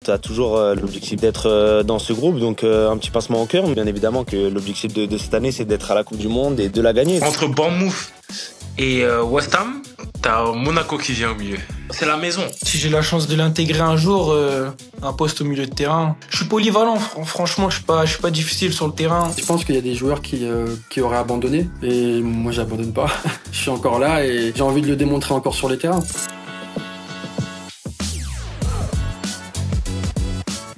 Tu as toujours l'objectif d'être dans ce groupe, donc un petit pincement au cœur. Bien évidemment que l'objectif de cette année, c'est d'être à la Coupe du Monde et de la gagner. Entre Bournemouth et West Ham, t'as Monaco qui vient au milieu. C'est la maison. Si j'ai la chance de l'intégrer un jour, un poste au milieu de terrain. Je suis polyvalent, franchement, je suis pas difficile sur le terrain. Je pense qu'il y a des joueurs qui auraient abandonné et moi j'abandonne pas. Je suis encore là et j'ai envie de le démontrer encore sur les terrains.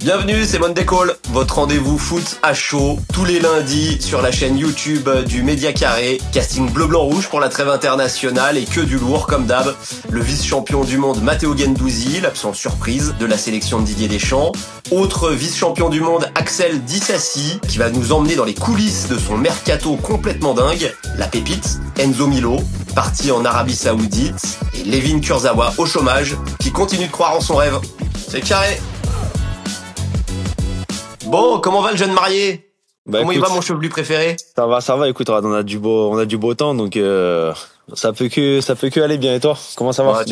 Bienvenue, c'est Monday Call, votre rendez-vous foot à chaud, tous les lundis sur la chaîne YouTube du Média Carré. Casting bleu-blanc-rouge pour la trêve internationale et que du lourd comme d'hab. Le vice-champion du monde Matteo Guendouzi, l'absence surprise de la sélection de Didier Deschamps. Autre vice-champion du monde Axel Disasi, qui va nous emmener dans les coulisses de son mercato complètement dingue. La pépite, Enzo Milo, parti en Arabie Saoudite. Et Levin Kurzawa au chômage, qui continue de croire en son rêve. C'est carré. Bon, comment va le jeune marié? Comment il va, mon chevelu préféré? Ça va, écoute, on a du beau temps, donc ça peut que aller bien. Et toi, comment ça va?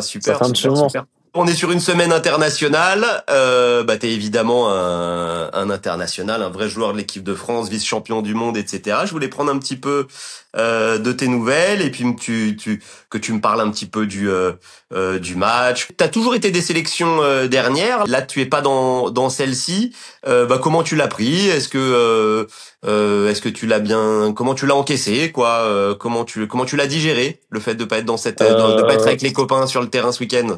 Super. On est sur une semaine internationale. T'es évidemment un international, un vrai joueur de l'équipe de France, vice-champion du monde, etc. Je voulais prendre un petit peu de tes nouvelles et puis que tu me parles un petit peu du match. T'as toujours été des sélections dernières. Là, tu es pas dans celle-ci. Comment tu l'as pris? Est-ce que tu l'as bien? Comment tu l'as encaissé, quoi? Comment tu l'as digéré, le fait de pas être de pas être avec les copains sur le terrain ce week-end?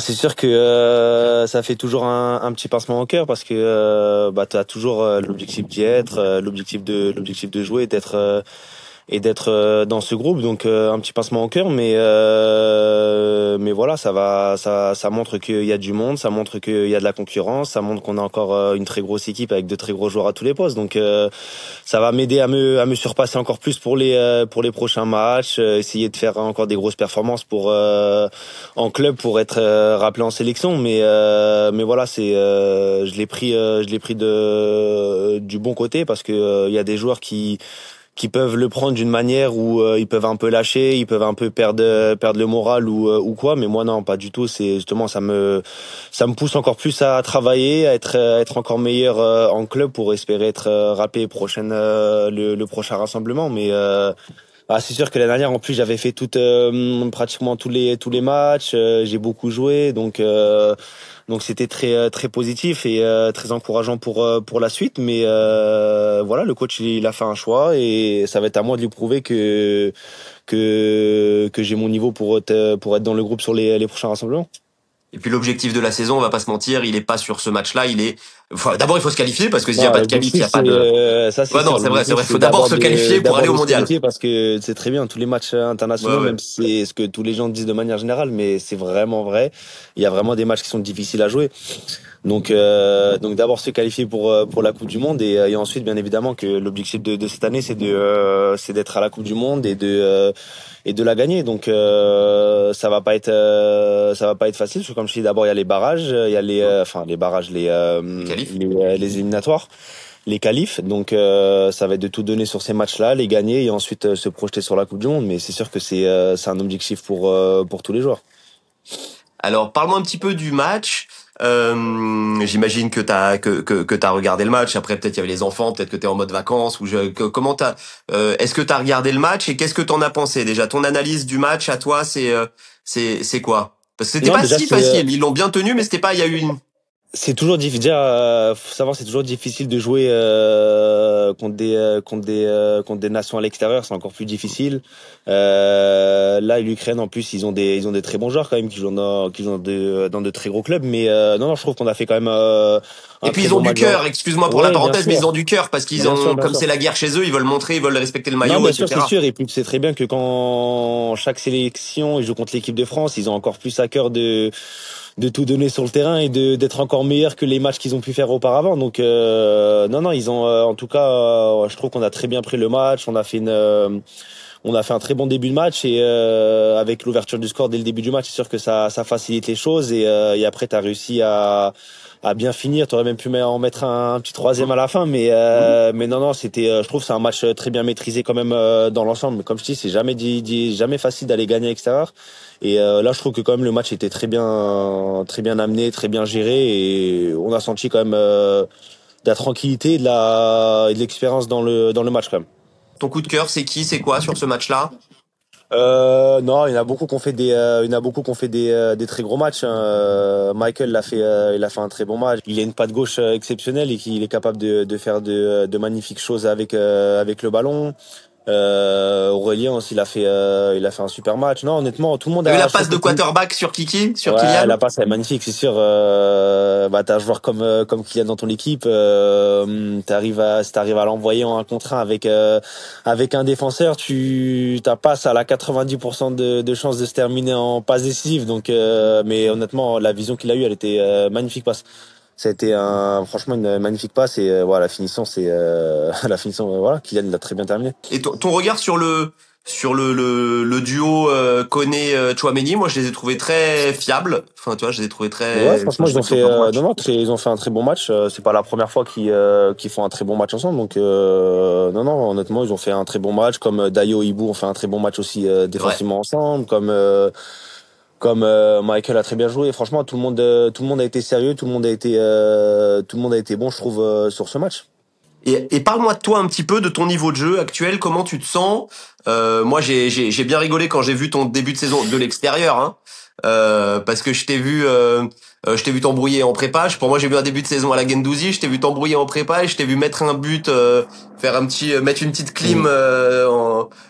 C'est sûr que ça fait toujours un petit pincement au cœur parce que t'as toujours l'objectif d'y être, l'objectif de jouer et d'être dans ce groupe, donc un petit pincement au cœur, mais voilà, ça montre qu'il y a du monde, ça montre qu'il y a de la concurrence, ça montre qu'on a encore une très grosse équipe avec de très gros joueurs à tous les postes, donc ça va m'aider à me surpasser encore plus pour les prochains matchs, essayer de faire encore des grosses performances en club pour être rappelé en sélection, mais voilà, je l'ai pris du bon côté parce que il y a des joueurs qui peuvent le prendre d'une manière où ils peuvent un peu lâcher, ils peuvent un peu perdre le moral ou quoi, mais moi non, pas du tout. C'est justement ça me pousse encore plus à travailler, à être encore meilleur en club pour espérer être rappelé le prochain rassemblement. Mais c'est sûr que l'année dernière en plus j'avais fait pratiquement tous les matchs, j'ai beaucoup joué, donc c'était très très positif et très encourageant pour la suite, mais voilà, le coach il a fait un choix et ça va être à moi de lui prouver que j'ai mon niveau pour être dans le groupe sur les prochains rassemblements. Et puis l'objectif de la saison, on va pas se mentir, il est pas sur ce match-là, d'abord il faut se qualifier parce que s'il y a pas de qualif, il y a pas de ça, c'est vrai, il faut d'abord se qualifier pour aller au mondial. Parce que c'est très bien tous les matchs internationaux, même si c'est ce que tous les gens disent de manière générale, mais c'est vraiment vrai. Il y a vraiment des matchs qui sont difficiles à jouer. Donc d'abord se qualifier pour la Coupe du Monde et ensuite bien évidemment que l'objectif de cette année c'est d'être à la Coupe du Monde et de la gagner. Donc ça va pas être facile parce que comme je dis, d'abord il y a les barrages, il y a les éliminatoires, les qualifs. Donc ça va être de tout donner sur ces matchs-là, les gagner et ensuite se projeter sur la Coupe du Monde, mais c'est sûr que c'est un objectif pour tous les joueurs. Alors parle-moi un petit peu du match. J'imagine que t'as regardé le match. Après peut-être il y avait les enfants, peut-être que t'es en mode vacances est-ce que t'as regardé le match et qu'est-ce que t'en as pensé déjà? Ton analyse du match à toi, c'est quoi? Parce que c'était pas si facile. Ils l'ont bien tenu, mais c'était pas. Il y a eu C'est toujours difficile. Déjà, faut savoir, c'est toujours difficile de jouer contre des nations à l'extérieur. C'est encore plus difficile. Là, l'Ukraine, en plus, ils ont des très bons joueurs quand même qui jouent dans de très gros clubs. Mais non, je trouve qu'on a fait quand même. Et puis ils ont du cœur. Excuse-moi pour la parenthèse, mais ils ont du cœur parce qu'ils comme c'est la guerre chez eux, ils veulent montrer, ils veulent respecter le maillot. Non, bien sûr, c'est sûr. Et puis c'est très bien que quand chaque sélection ils jouent contre l'équipe de France, ils ont encore plus à cœur de tout donner sur le terrain et d'être encore meilleurs que les matchs qu'ils ont pu faire auparavant. Donc non, ils ont en tout cas, je trouve qu'on a très bien pris le match. on a fait un très bon début de match et avec l'ouverture du score dès le début du match, c'est sûr que ça facilite les choses et après t'as réussi à bien finir. T'aurais même pu en mettre un petit troisième à la fin, mais non, c'était, je trouve, c'est un match très bien maîtrisé quand même dans l'ensemble. Mais comme je dis, c'est jamais facile d'aller gagner à l'extérieur. Et là, je trouve que quand même le match était très bien amené, très bien géré, et on a senti quand même de la tranquillité et de l'expérience dans le match quand même. Ton coup de cœur, c'est qui, c'est quoi sur ce match-là? Non, il y en a beaucoup qui ont fait des très gros matchs, hein. Michael il a fait un très bon match. Il a une patte gauche exceptionnelle et qu'il est capable de faire de magnifiques choses avec le ballon. Aurélien aussi, il a fait un super match. Non, honnêtement, tout le monde T'as a vu la passe de quarterback sur Kiki, sur ouais, Kylian? la passe elle est magnifique, c'est sûr. T'as un joueur comme Kylian dans ton équipe, si t'arrives à l'envoyer en 1 contre 1 avec un défenseur, ta passe à la 90% de chances de se terminer en passe décisive. Donc, mais honnêtement, la vision qu'il a eue, elle était magnifique passe. Ça a été franchement une magnifique passe et voilà, la finition, voilà, Kylian l'a très bien terminé. Et ton regard sur le duo Koné Tchouaméni, moi je les ai trouvés très fiables. Enfin tu vois, je les ai trouvés Ouais, très. franchement, ils ont fait ils ont fait un très bon match. C'est pas la première fois qu'ils font un très bon match ensemble. Donc non, honnêtement, ils ont fait un très bon match. Comme Dayo et Ibou ont fait un très bon match aussi défensivement ensemble. Comme Michael a très bien joué. Franchement, tout le monde a été sérieux. Tout le monde a été bon, je trouve, sur ce match. Et parle-moi de toi un petit peu, de ton niveau de jeu actuel, comment tu te sens? Moi, j'ai bien rigolé quand j'ai vu ton début de saison de l'extérieur, hein, parce que je t'ai vu t'embrouiller en prépa. Pour moi, j'ai vu un début de saison à la Guendouzi, je t'ai vu t'embrouiller en prépa et je t'ai vu mettre un but, mettre une petite clim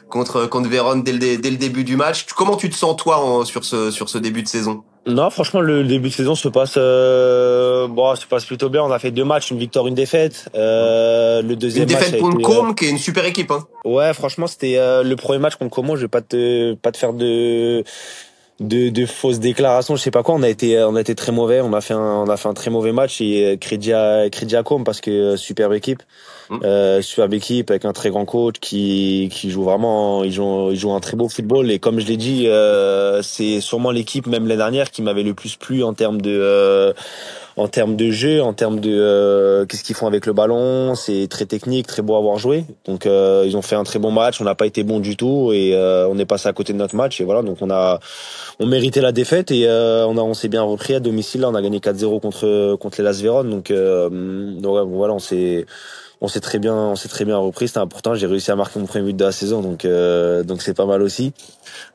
contre Vérone dès le début du match. Comment tu te sens toi sur ce début de saison? Non, franchement, le début de saison se passe plutôt bien. On a fait 2 matchs, une victoire, une défaite. Le deuxième Une match défaite a contre été, Côme, qui est une super équipe, hein. ouais, franchement, c'était le premier match contre Como. Je vais pas te faire de fausses déclarations, je sais pas quoi. On a été très mauvais. On a fait un très mauvais match et crédit à Com parce que superbe équipe. Superbe équipe avec un très grand coach qui joue vraiment, il joue un très beau football et comme je l'ai dit, c'est sûrement l'équipe même l'année dernière qui m'avait le plus plu en termes de jeu, en termes de qu'est-ce qu'ils font avec le ballon, c'est très technique, très beau à voir jouer. Donc ils ont fait un très bon match, on n'a pas été bon du tout et on est passé à côté de notre match et voilà, donc on méritait la défaite et on s'est bien repris à domicile, là on a gagné 4-0 contre les Las Véron, donc voilà, on s'est très bien repris, c'était important, j'ai réussi à marquer mon premier but de la saison, donc c'est pas mal aussi.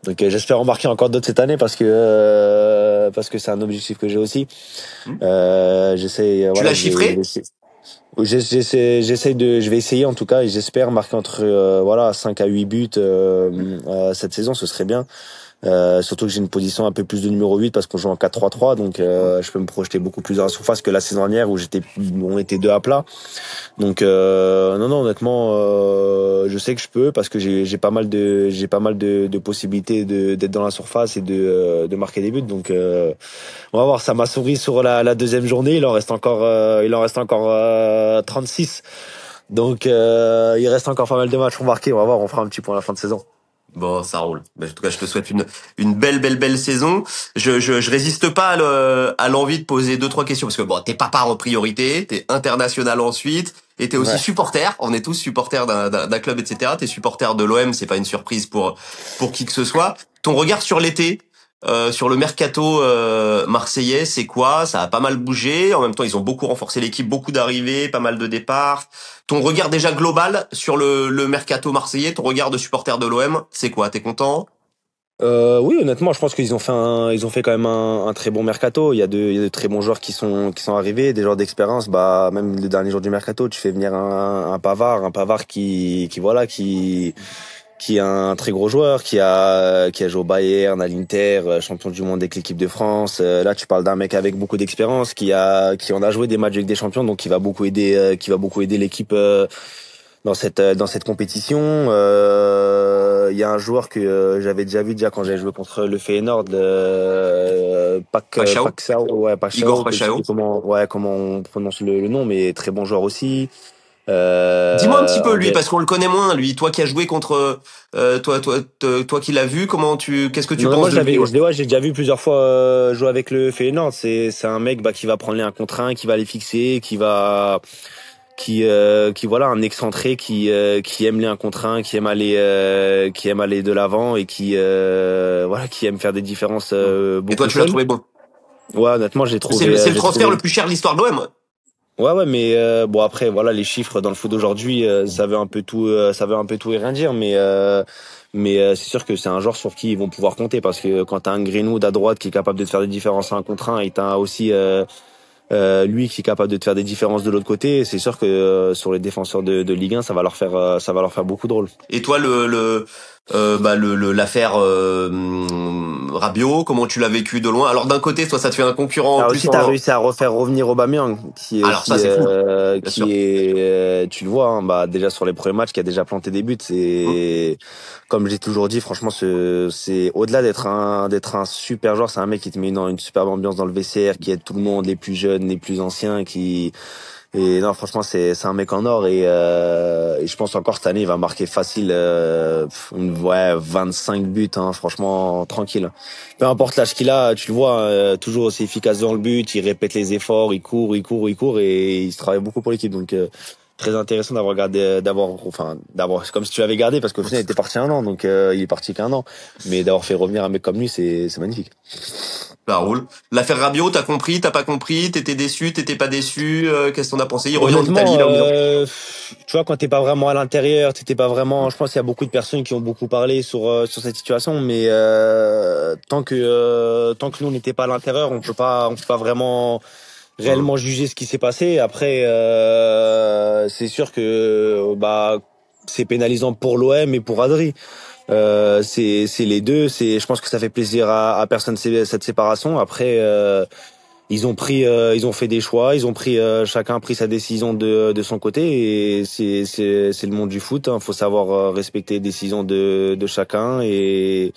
Donc j'espère en marquer encore d'autres cette année parce que c'est un objectif que j'ai aussi. Tu l'as chiffré? Je vais essayer en tout cas et j'espère marquer entre 5 à 8 buts cette saison, ce serait bien. Surtout que j'ai une position un peu plus de numéro 8 parce qu'on joue en 4-3-3, donc je peux me projeter beaucoup plus dans la surface que la saison dernière où on était 2 à plat. Donc non, honnêtement, je sais que je peux parce que j'ai pas mal de possibilités d'être dans la surface et de marquer des buts. Donc on va voir, ça m'a souri sur la deuxième journée, il en reste encore 36. Donc il reste encore pas mal de matchs pour marquer, on va voir, on fera un petit point à la fin de saison. Bon, ça roule. En tout cas, je te souhaite une belle saison. Je résiste pas à l'envie de poser 2-3 questions parce que bon, t'es papa en priorité, t'es international ensuite, et t'es aussi supporter. On est tous supporters d'un club, etc. T'es supporter de l'OM, c'est pas une surprise pour qui que ce soit. Ton regard sur l'été, sur le mercato marseillais, c'est quoi? Ça a pas mal bougé. En même temps, ils ont beaucoup renforcé l'équipe, beaucoup d'arrivées, pas mal de départs. Ton regard déjà global sur le mercato marseillais, ton regard de supporter de l'OM, c'est quoi? T'es content? Oui, honnêtement, je pense qu'ils ont fait quand même un très bon mercato. Il y a de très bons joueurs qui sont arrivés, des joueurs d'expérience. Bah, même le dernier jour du mercato, tu fais venir un Pavard qui est un très gros joueur, qui a joué au Bayern, à l'Inter, champion du monde avec l'équipe de France. Là, tu parles d'un mec avec beaucoup d'expérience, qui en a joué des matchs avec des champions, donc qui va beaucoup aider l'équipe dans cette compétition. Il y a un joueur que j'avais déjà vu quand j'avais joué contre le Feyenoord, Pacquiao. Pacquiao, Igor Pacquiao. comment on prononce le nom, mais très bon joueur aussi. Dis-moi un petit peu lui, mais parce qu'on le connaît moins, lui. Toi qui as joué contre, toi qui l'as vu, qu'est-ce que tu non, moi penses de lui? Ouais. j'ai déjà vu plusieurs fois jouer avec le Feyenoord. C'est un mec qui va prendre les 1 contre 1, qui va les fixer, qui voilà, un excentré qui aime les 1 contre 1, qui aime aller de l'avant et voilà, qui aime faire des différences Et toi, beaucoup tu l'as seul. trouvé bon. Ouais, honnêtement, C'est le j'ai transfert trouvé. le plus cher de l'histoire de l'OM. Ouais, mais bon après voilà, les chiffres dans le foot d'aujourd'hui, ça veut un peu tout et rien dire, mais c'est sûr que c'est un joueur sur qui ils vont pouvoir compter parce que quand t'as un Greenwood à droite qui est capable de te faire des différences à 1 contre 1 et t'as aussi lui qui est capable de te faire des différences de l'autre côté, c'est sûr que sur les défenseurs de Ligue 1, ça va leur faire beaucoup de rôle. Et toi, l'affaire Rabiot, comment tu l'as vécu de loin? Alors d'un côté, toi, ça te fait un concurrent en Ah plus aussi, t'as réussi à refaire revenir Aubameyang, qui est Alors ça, aussi, c'est fou, bien sûr. tu le vois, hein, déjà sur les premiers matchs, qui a déjà planté des buts. C'est, comme j'ai toujours dit, franchement, c'est au-delà d'être un super joueur, c'est un mec qui te met une superbe ambiance dans le vestiaire, qui aide tout le monde, les plus jeunes, les plus anciens, et non, franchement, c'est un mec en or et je pense encore cette année, il va marquer facile, 25 buts, hein, franchement, tranquille. Peu importe l'âge qu'il a, tu le vois, toujours aussi efficace dans le but, il répète les efforts, il court et il se travaille beaucoup pour l'équipe. Donc, très intéressant d'avoir, comme si tu l'avais gardé parce qu'au final, il était parti 1 an, donc, il est parti qu'1 an. Mais d'avoir fait revenir un mec comme lui, c'est magnifique. Ça roule. L'affaire Rabiot, t'as compris, t'as pas compris, t'étais déçu, t'étais pas déçu, qu'est-ce que t'en as pensé? Il revient en Italie, Honnêtement, là, où il est. tu vois, quand t'es pas vraiment à l'intérieur, t'étais pas vraiment. Je pense qu'il y a beaucoup de personnes qui ont beaucoup parlé sur cette situation, mais tant que nous on n'était pas à l'intérieur, on peut pas vraiment réellement juger ce qui s'est passé. Après, c'est sûr que c'est pénalisant pour l'OM et pour Adri. C'est les deux. Je pense que ça fait plaisir à personne cette séparation. Après. Ils ont fait des choix, chacun a pris sa décision de son côté et c'est le monde du foot. Hein. Faut savoir respecter les décisions de chacun et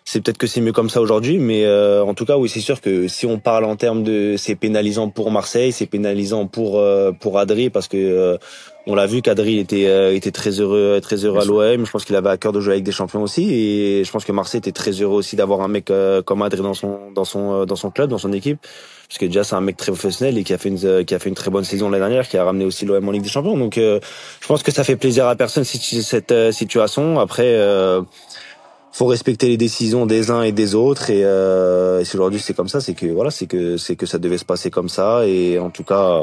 c'est peut-être que c'est mieux comme ça aujourd'hui, mais en tout cas oui c'est sûr que si on parle en termes c'est pénalisant pour Marseille, c'est pénalisant pour Adri parce que on l'a vu qu'Adri était très heureux à l'OM. Je pense qu'il avait à cœur de jouer avec des champions aussi et je pense que Marseille était très heureux aussi d'avoir un mec comme Adri dans son club, dans son équipe. Parce que déjà c'est un mec très professionnel et qui a fait une très bonne saison l'année dernière, qui a ramené aussi l'OM en Ligue des Champions. Donc je pense que ça fait plaisir à personne cette situation. Après faut respecter les décisions des uns et des autres et si aujourd'hui c'est comme ça, c'est que voilà, c'est que ça devait se passer comme ça et en tout cas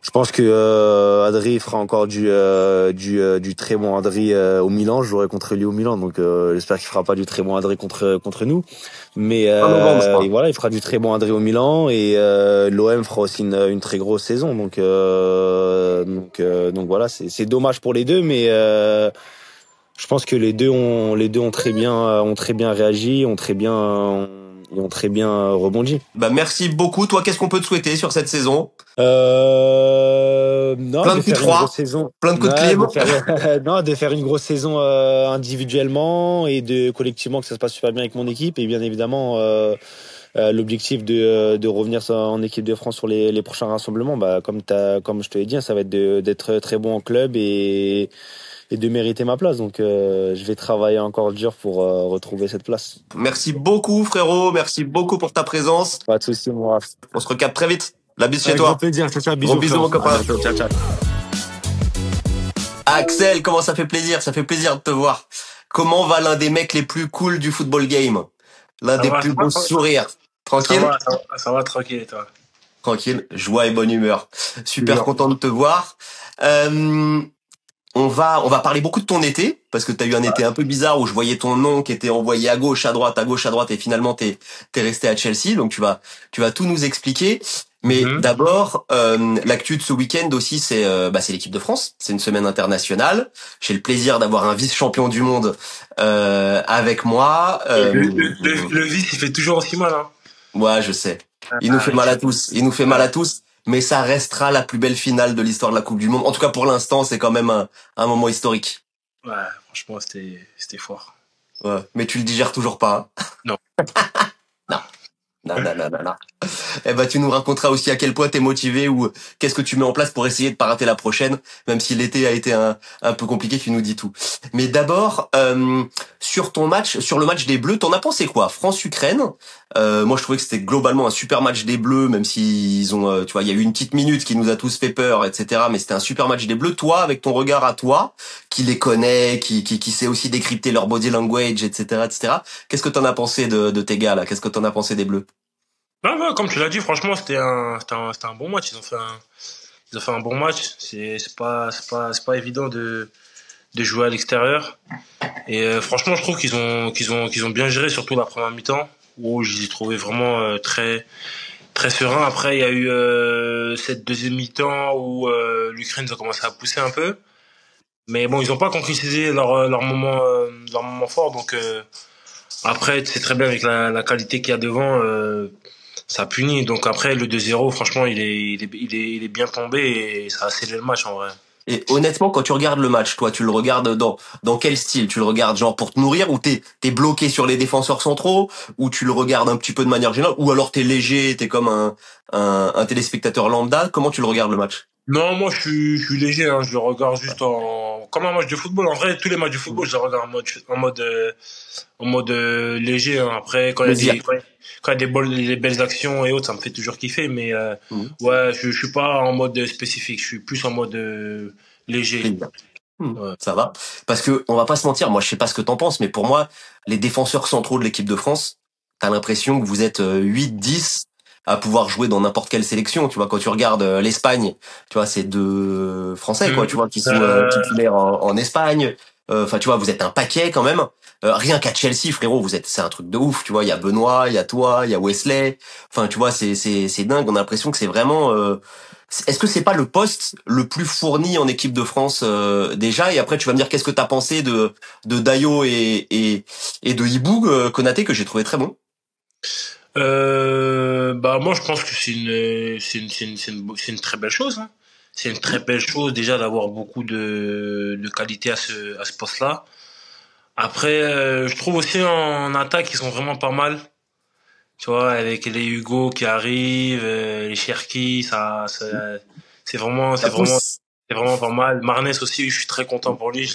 je pense que Adri fera encore du très bon Adri au Milan. Je jouerai contre lui au Milan, donc j'espère qu'il fera pas du très bon Adri contre nous. Mais En novembre, je et crois. voilà, il fera du très bon Adri au Milan et l'OM fera aussi une très grosse saison. Donc voilà, c'est dommage pour les deux, mais je pense que les deux ont très bien réagi, ont très bien rebondi. Bah, merci beaucoup. Toi, qu'est-ce qu'on peut te souhaiter sur cette saison? Non, Plein de de coups de faire une grosse froid, saison. plein de coups de Ouais, clim. non, de faire une grosse saison individuellement et de collectivement que ça se passe super bien avec mon équipe et bien évidemment l'objectif de revenir en équipe de France sur les prochains rassemblements. Comme je te l'ai dit, hein, ça va être d'être très bon en club et de mériter ma place. Donc je vais travailler encore dur pour retrouver cette place. Merci beaucoup, frérot. Merci beaucoup pour ta présence. Pas de soucis, moi. On se recapte très vite. La bise chez Avec grand toi. plaisir. Ciao, ciao, Gros bisous, bisous, mon frérot. copain. À bientôt. Ciao, ciao. Axel, comment ça fait plaisir. Ça fait plaisir de te voir. Comment va l'un des mecs les plus cool du football game? L'un des plus beaux sourires. Tranquille? Ça va, tranquille, et toi? Tranquille, joie et bonne humeur. Super content de te voir. On va parler beaucoup de ton été, parce que t'as eu un été un peu bizarre où je voyais ton nom qui était envoyé à gauche, à droite, et finalement t'es resté à Chelsea, donc tu vas tout nous expliquer. Mais d'abord, l'actu de ce week-end aussi, c'est l'équipe de France. C'est une semaine internationale. J'ai le plaisir d'avoir un vice-champion du monde avec moi. Le vice, il fait toujours aussi mal, hein. Ouais, je sais. Il nous fait mal à tous. Il nous fait mal à tous. Mais ça restera la plus belle finale de l'histoire de la Coupe du Monde. En tout cas, pour l'instant, c'est quand même un moment historique. Ouais, franchement, c'était fort. Ouais. Mais tu le digères toujours pas, hein? Non. Non. Non. Tu nous raconteras aussi à quel point t'es motivé ou qu'est-ce que tu mets en place pour essayer de pas rater la prochaine, même si l'été a été un peu compliqué, tu nous dis tout. Mais d'abord, sur le match des Bleus, t'en as pensé quoi? France-Ukraine. Moi, je trouvais que c'était globalement un super match des Bleus, même si ils ont, tu vois, il y a eu une petite minute qui nous a tous fait peur, etc. Mais c'était un super match des Bleus. Toi, avec ton regard à toi, qui les connaît, qui sait aussi décrypter leur body language, etc., etc. Qu'est-ce que t'en as pensé de tes gars là? Qu'est-ce que t'en as pensé des Bleus? Ouais, comme tu l'as dit, franchement, c'était un bon match. Ils ont fait un bon match. C'est pas évident de jouer à l'extérieur. Et franchement, je trouve qu'ils ont bien géré, surtout la première mi-temps, où je les ai trouvés vraiment très, très sereins. Après, il y a eu cette deuxième mi-temps où l'Ukraine a commencé à pousser un peu. Mais bon, ils n'ont pas concrétisé leur moment fort. Donc après, c'est très bien avec la qualité qu'il y a devant. Ça punit. Donc après, le 2-0, franchement, il est bien tombé et ça a scellé le match en vrai. Et honnêtement, quand tu regardes le match, toi, tu le regardes dans quel style? Tu le regardes genre pour te nourrir, ou t'es bloqué sur les défenseurs centraux, ou tu le regardes un petit peu de manière générale, ou alors t'es léger, t'es comme un téléspectateur lambda. Comment tu le regardes le match? Non, moi je suis léger, hein, je le regarde juste comme un match de football. En vrai, tous les matchs de football, je les regarde en mode léger. Hein. Après, Plaisir. quand il y a des belles actions et autres, ça me fait toujours kiffer. Mais Mhm. ouais, je suis pas en mode spécifique, je suis plus en mode léger. Plaisir. Ouais. Ça va. Parce que, on va pas se mentir, moi je sais pas ce que t'en penses, mais pour moi, les défenseurs centraux de l'équipe de France, t'as l'impression que vous êtes 8-10 à pouvoir jouer dans n'importe quelle sélection. Tu vois, quand tu regardes l'Espagne, tu vois, c'est deux Français, quoi, tu vois, qui sont titulaires en Espagne. Enfin, tu vois, vous êtes un paquet quand même. Rien qu'à Chelsea, frérot, c'est un truc de ouf. Tu vois, il y a Benoît, il y a toi, il y a Wesley. Enfin, tu vois, c'est dingue. On a l'impression que c'est vraiment. Est-ce que c'est pas le poste le plus fourni en équipe de France déjà? Et après, tu vas me dire qu'est-ce que t'as pensé de Dayo et de Hibou Konaté, que j'ai trouvé très bon. Bah moi je pense que c'est une très belle chose. Hein. C'est une très belle chose déjà d'avoir beaucoup de qualité à ce poste-là. Après, je trouve aussi en attaque ils sont vraiment pas mal. Tu vois, avec les Hugo qui arrivent, les Cherki, Ça pousse. c'est vraiment pas mal. Marnes aussi, je suis très content pour lui.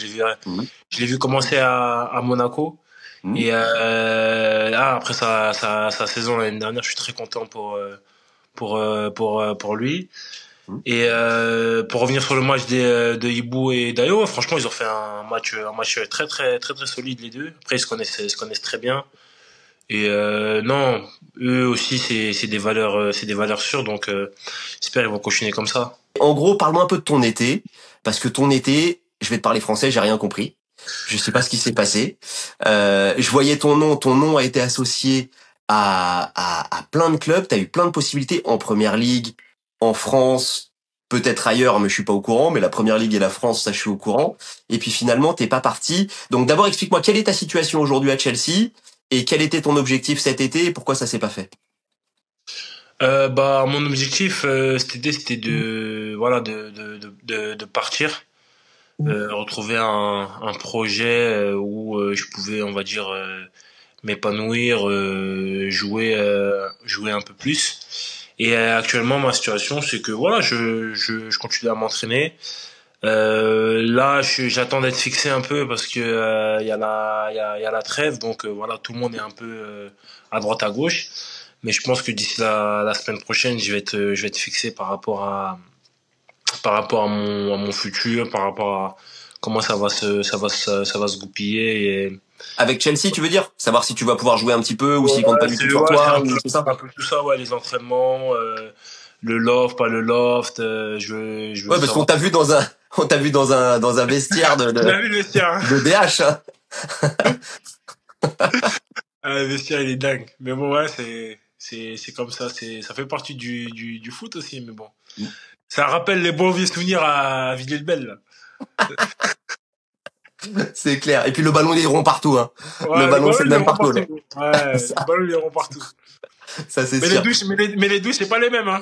Mhm. Je l'ai vu commencer à Monaco. Mhm. Et là, après sa saison l'année dernière, je suis très content pour lui. Mhm. Et pour revenir sur le match de Hibou et Dayo, franchement, ils ont fait un match très très très très solide les deux. Après, ils se connaissent très bien. Et non, eux aussi c'est des valeurs sûres. Donc j'espère qu'ils vont continuer comme ça. En gros, parle-moi un peu de ton été, parce que ton été, je vais te parler français, j'ai rien compris. Je sais pas ce qui s'est passé. Je voyais ton nom a été associé à plein de clubs. T'as eu plein de possibilités en Première Ligue, en France, peut-être ailleurs, mais je suis pas au courant. Mais la Première Ligue et la France, ça, je suis au courant. Et puis finalement, t'es pas parti. Donc d'abord, explique-moi quelle est ta situation aujourd'hui à Chelsea et quel était ton objectif cet été et pourquoi ça s'est pas fait. Bah mon objectif cet été c'était de partir, retrouver un projet où je pouvais on va dire m'épanouir, jouer un peu plus. Et actuellement ma situation c'est que voilà je continue à m'entraîner. Là j'attends d'être fixé un peu parce que il y a la trêve donc voilà tout le monde est un peu à droite à gauche. Mais je pense que d'ici la semaine prochaine, je vais être fixé par rapport à mon futur, par rapport à comment ça va se goupiller. Et... Avec Chelsea, tu veux dire? Savoir si tu vas pouvoir jouer un petit peu ou s'ils comptent pas du tout sur c'est toi, ou c'est ça? un peu tout ça, ouais, les entraînements, le loft, pas le loft, je veux Ouais, parce qu'on savoir. t'a vu on t'a vu dans un vestiaire Tu l'as vu le vestiaire, hein? de DH, hein. Ah, le vestiaire, il est dingue. Mais bon, ouais, c'est comme ça, ça fait partie du foot aussi, mais bon. Ça rappelle les bons vieux souvenirs à Villiers-le-Bel, là. C'est clair. Et puis le ballon il est rond partout, hein. Le Ouais, le ballon ballon, c'est le il est même rond partout, là. partout. Ouais, Ça, le ballon, il est rond partout. ça c'est Mais les sûr. douches, mais les douches, c'est pas les mêmes, hein.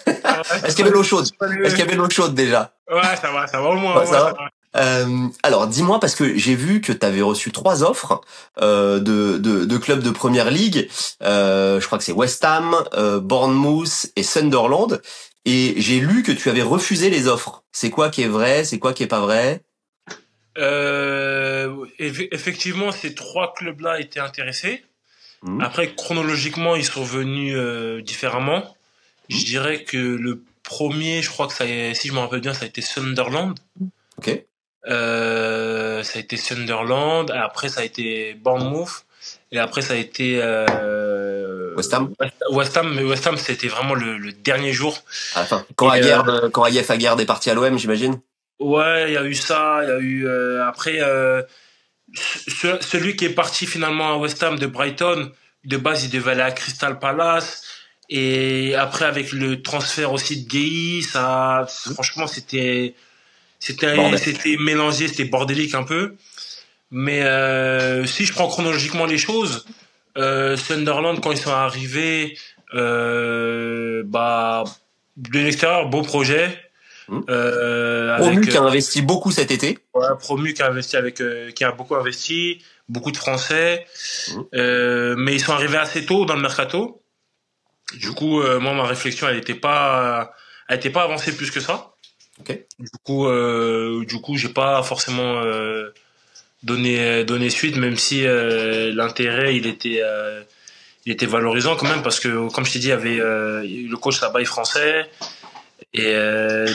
Est-ce qu'il y avait l'eau chaude? C'est pas les Est-ce qu'il y mêmes. avait l'eau chaude déjà? Ouais, ça va, au moins, Ouais, ça va? ça va. Alors, dis-moi, parce que j'ai vu que tu avais reçu 3 offres de clubs de Première Ligue. Je crois que c'est West Ham, Bournemouth et Sunderland. Et j'ai lu que tu avais refusé les offres. C'est quoi qui est vrai? C'est quoi qui est pas vrai? Effectivement, ces 3 clubs-là étaient intéressés. Hmm. Après, chronologiquement, ils sont venus différemment. Je dirais que le premier, je crois que si je me rappelle bien, ça a été Sunderland. Ok. Ça a été Sunderland. Après, ça a été Bournemouth. Et après, ça a été West Ham. West Ham. Mais West Ham, c'était vraiment le dernier jour. À la fin. Quand Ayef Aguerd est parti à l'OM, j'imagine. Ouais, il y a eu ça. Il y a eu après celui qui est parti finalement à West Ham de Brighton. De base, il devait aller à Crystal Palace. Et après, avec le transfert aussi de Gueye, ça, franchement, c'était mélangé, c'était bordélique un peu. Mais si je prends chronologiquement les choses, Sunderland, quand ils sont arrivés, de l'extérieur, beau projet. Promu qui a investi beaucoup cet été. Ouais, Promu qui a investi qui a beaucoup investi, beaucoup de Français. Mais ils sont arrivés assez tôt dans le mercato. Du coup, moi, ma réflexion, elle était pas avancée plus que ça. Okay. Du coup, j'ai pas forcément donné suite, même si l'intérêt, il était valorisant quand même, parce que, comme je t'ai dit, il y avait le coach là-bas est français, et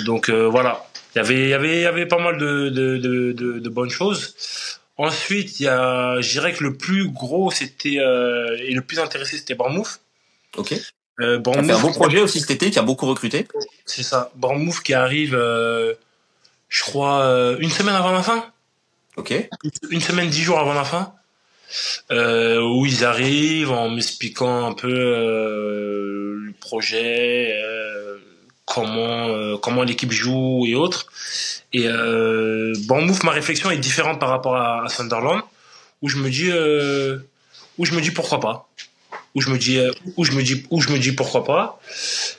donc voilà, il y avait pas mal de bonnes choses. Ensuite, je dirais que le plus gros, c'était et le plus intéressé, c'était Bournemouth. Ok. Ça fait un beau projet aussi cet été, qui a beaucoup recruté. C'est ça. Bournemouth qui arrive, je crois, une semaine avant la fin. Ok. Une semaine, 10 jours avant la fin. Où ils arrivent en m'expliquant un peu le projet, comment l'équipe joue et autres. Et Bournemouth, ma réflexion est différente par rapport à Sunderland, où je me dis pourquoi pas. Où je me dis pourquoi pas.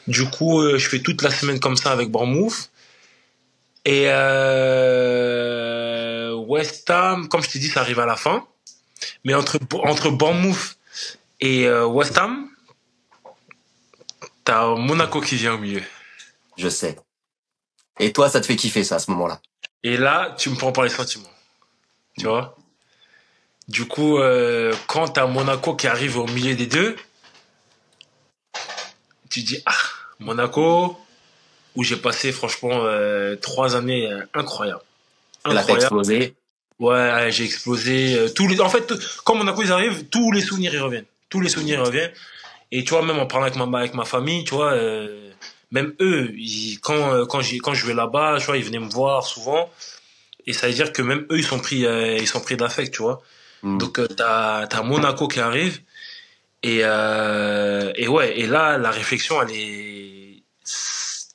Du coup, je fais toute la semaine comme ça avec Bournemouth. Et West Ham, comme je t'ai dit, ça arrive à la fin. Mais entre Bournemouth et West Ham, t'as Monaco qui vient au milieu. Je sais. Et toi, ça te fait kiffer ça à ce moment-là. Et là, tu me prends par les sentiments. Tu vois? Du coup, quand t'as Monaco qui arrive au milieu des deux, tu dis Monaco, où j'ai passé franchement 3 années incroyables. Là, t'as explosé. Ouais, j'ai explosé. En fait, quand Monaco ils arrivent, tous les souvenirs ils reviennent. Tous les souvenirs ils reviennent. Et tu vois, même en parlant avec ma famille, tu vois, même eux, quand je vais là-bas, tu vois, ils venaient me voir souvent. Et ça veut dire que même eux, ils sont pris d'affect, tu vois. Donc t'as Monaco qui arrive et ouais, et là la réflexion elle est,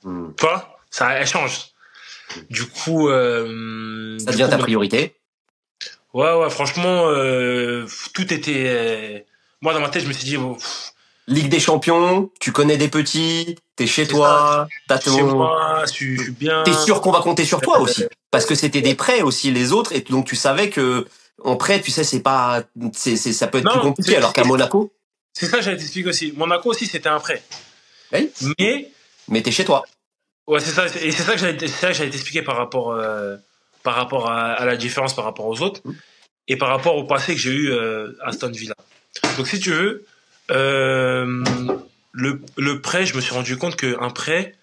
tu vois, elle change. Du coup ça devient ta priorité. Ouais, franchement tout était moi dans ma tête, je me suis dit Ligue des Champions, tu connais des petits, t'es chez toi, t'as chez moi, je suis bien. T'es sûr qu'on va compter sur toi aussi, parce que c'était des prêts aussi les autres, et donc tu savais que en prêt, tu sais, ça peut être plus compliqué, alors qu'à Monaco. C'est ça que j'allais t'expliquer aussi. Monaco aussi, c'était un prêt. Oui. Mais t'es chez toi. Ouais, c'est ça. Et c'est ça que j'allais t'expliquer par rapport à la différence par rapport aux autres, et par rapport au passé que j'ai eu à Aston Villa. Donc si tu veux, le prêt, je me suis rendu compte qu'un prêt,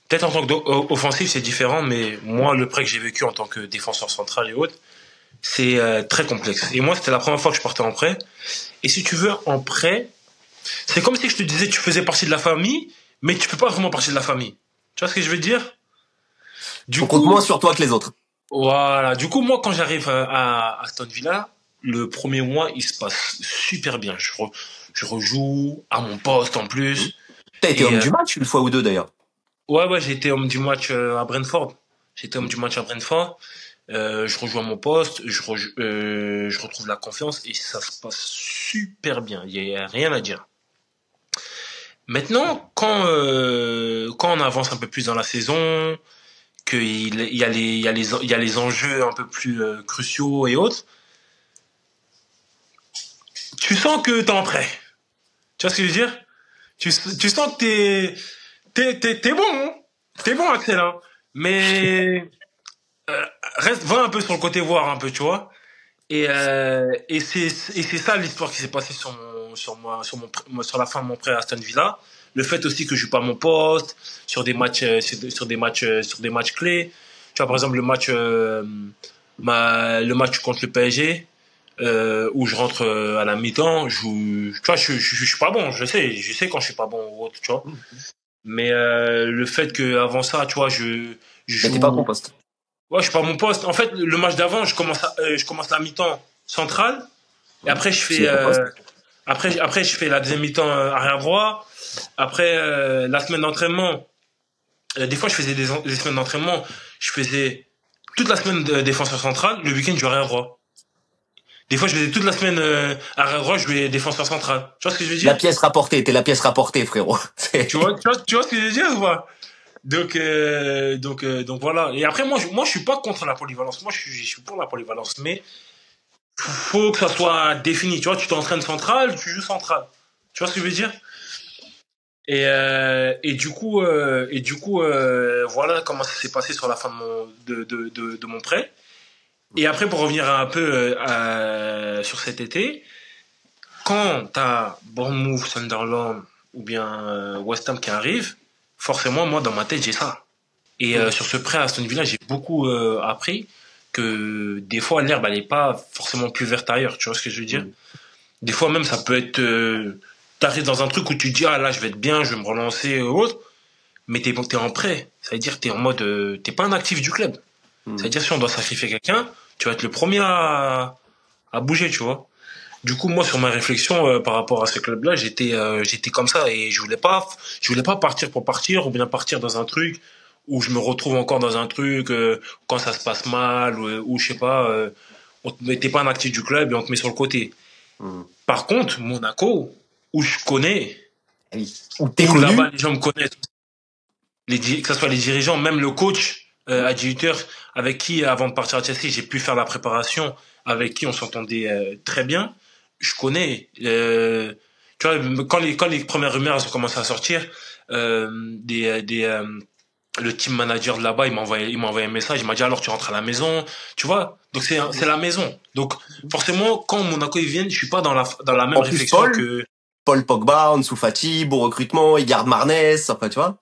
peut-être en tant qu'offensif c'est différent, mais moi le prêt que j'ai vécu en tant que défenseur central et autres, c'est très complexe. Et moi c'était la première fois que je partais en prêt. Et si tu veux, en prêt, c'est comme si je te disais tu faisais partie de la famille, mais tu fais pas vraiment partie de la famille. Tu vois ce que je veux dire? On compte moins sur toi que les autres. Voilà. Du coup, moi quand j'arrive à Aston Villa, le premier mois il se passe super bien. Je rejoue à mon poste en plus. T'as été homme du match une fois ou deux d'ailleurs. Ouais, j'ai été homme du match à Brentford. J'étais homme du match à Brentford. Je rejoue à mon poste, je retrouve la confiance et ça se passe super bien. Il y a rien à dire. Maintenant, quand on avance un peu plus dans la saison, il y a les enjeux un peu plus cruciaux et autres, tu sens que t'es en prêt. Tu vois ce que je veux dire? Tu sens que t'es bon, hein. T'es bon, Axel, hein. Mais va un peu sur le côté voir un peu, tu vois. Et c'est ça l'histoire qui s'est passée sur la fin de mon prêt à Aston Villa. Le fait aussi que je joue pas mon poste sur des matchs sur des matchs clés. Tu vois, par exemple le match contre le PSG où je rentre à la mi-temps, tu vois, je suis pas bon, je sais quand je suis pas bon ou autre, tu vois. Mais le fait que avant ça, tu vois, je Mais t'es pas bon poste. ouais, je suis pas mon poste. En fait, le match d'avant, je commence la mi-temps centrale et après je fais la deuxième mi-temps arrière droit. Après la semaine d'entraînement, des fois je faisais des semaines d'entraînement, je faisais toute la semaine de défenseur central, le week-end je jouais arrière droit. Des fois je faisais toute la semaine arrière droit, je jouais défenseur central. Tu vois ce que je veux dire? T'es la pièce rapportée, frérot. Tu vois ce que je veux dire ou pas? Donc voilà. Et après moi je suis pas contre la polyvalence. Moi je suis pour la polyvalence, mais faut que ça soit défini. Tu vois, tu t'entraînes central, tu joues central. Tu vois ce que je veux dire? Et du coup, voilà comment ça s'est passé sur la fin de mon prêt. Et après, pour revenir un peu sur cet été, quand t'as Bournemouth, Sunderland ou bien West Ham qui arrive, forcément, moi, dans ma tête, j'ai ça. Et sur ce prêt à Aston Villa, j'ai beaucoup appris que des fois, l'herbe, elle n'est pas forcément plus verte ailleurs. Tu vois ce que je veux dire? Des fois, même, ça peut être... t'arrives dans un truc où tu te dis, ah là, je vais être bien, je vais me relancer ou autre, mais t'es en prêt. Ça veut dire que t'es en mode... t'es pas un actif du club. Ça veut dire si on doit sacrifier quelqu'un, tu vas être le premier à bouger, tu vois. Du coup, moi, sur ma réflexion par rapport à ce club-là, j'étais comme ça et je voulais pas partir pour partir ou bien partir dans un truc où je me retrouve encore dans un truc quand ça se passe mal ou je sais pas, t'es pas un actif du club et on te met sur le côté. Par contre, Monaco, où je connais, Où t'es où connu. là-bas les gens me connaissent, que ce soit les dirigeants, même le coach, adjuteur, avec qui, avant de partir à Chelsea, j'ai pu faire la préparation, avec qui on s'entendait très bien. Je connais, tu vois, quand les premières rumeurs ont commencé à sortir, le team manager de là-bas, il m'a envoyé un message, il m'a dit alors tu rentres à la maison, tu vois. Donc c'est la maison. Donc forcément, quand Monaco ils viennent, je suis pas dans la même En plus, réflexion que. Paul Pogba, Ansu Fati, beau recrutement, il garde Marnes, enfin, tu vois.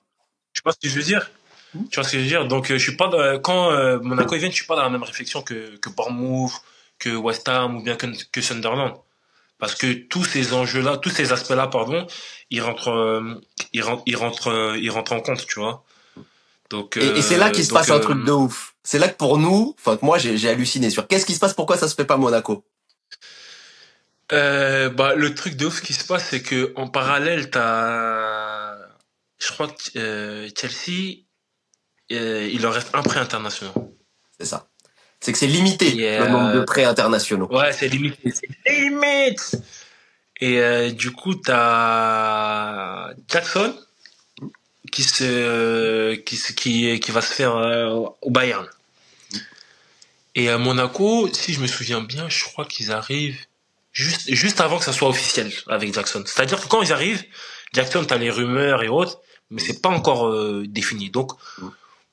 Tu vois ce que je veux dire? Tu vois ce que je veux dire? Donc, je suis pas quand Monaco ils viennent, je suis pas dans la même réflexion que Bournemouth, que West Ham ou bien que Sunderland, parce que tous ces enjeux-là, tous ces aspects-là, pardon, ils rentrent en compte, tu vois. Donc, Et c'est là qu'il se passe un truc de ouf. C'est là que pour nous, enfin que moi j'ai halluciné sur qu'est-ce qui se passe, pourquoi ça se fait pas Monaco. Bah le truc de ouf qui se passe, c'est que en parallèle, je crois que Chelsea, il leur reste un prêt international. C'est ça. C'est que c'est limité le nombre de prêts internationaux. Ouais, c'est limité. C'est limite. Et du coup, t'as Jackson qui va se faire au Bayern. Et à Monaco, si je me souviens bien, je crois qu'ils arrivent juste avant que ça soit officiel avec Jackson. C'est-à-dire que quand ils arrivent, Jackson, t'as les rumeurs et autres, mais c'est pas encore défini. Donc,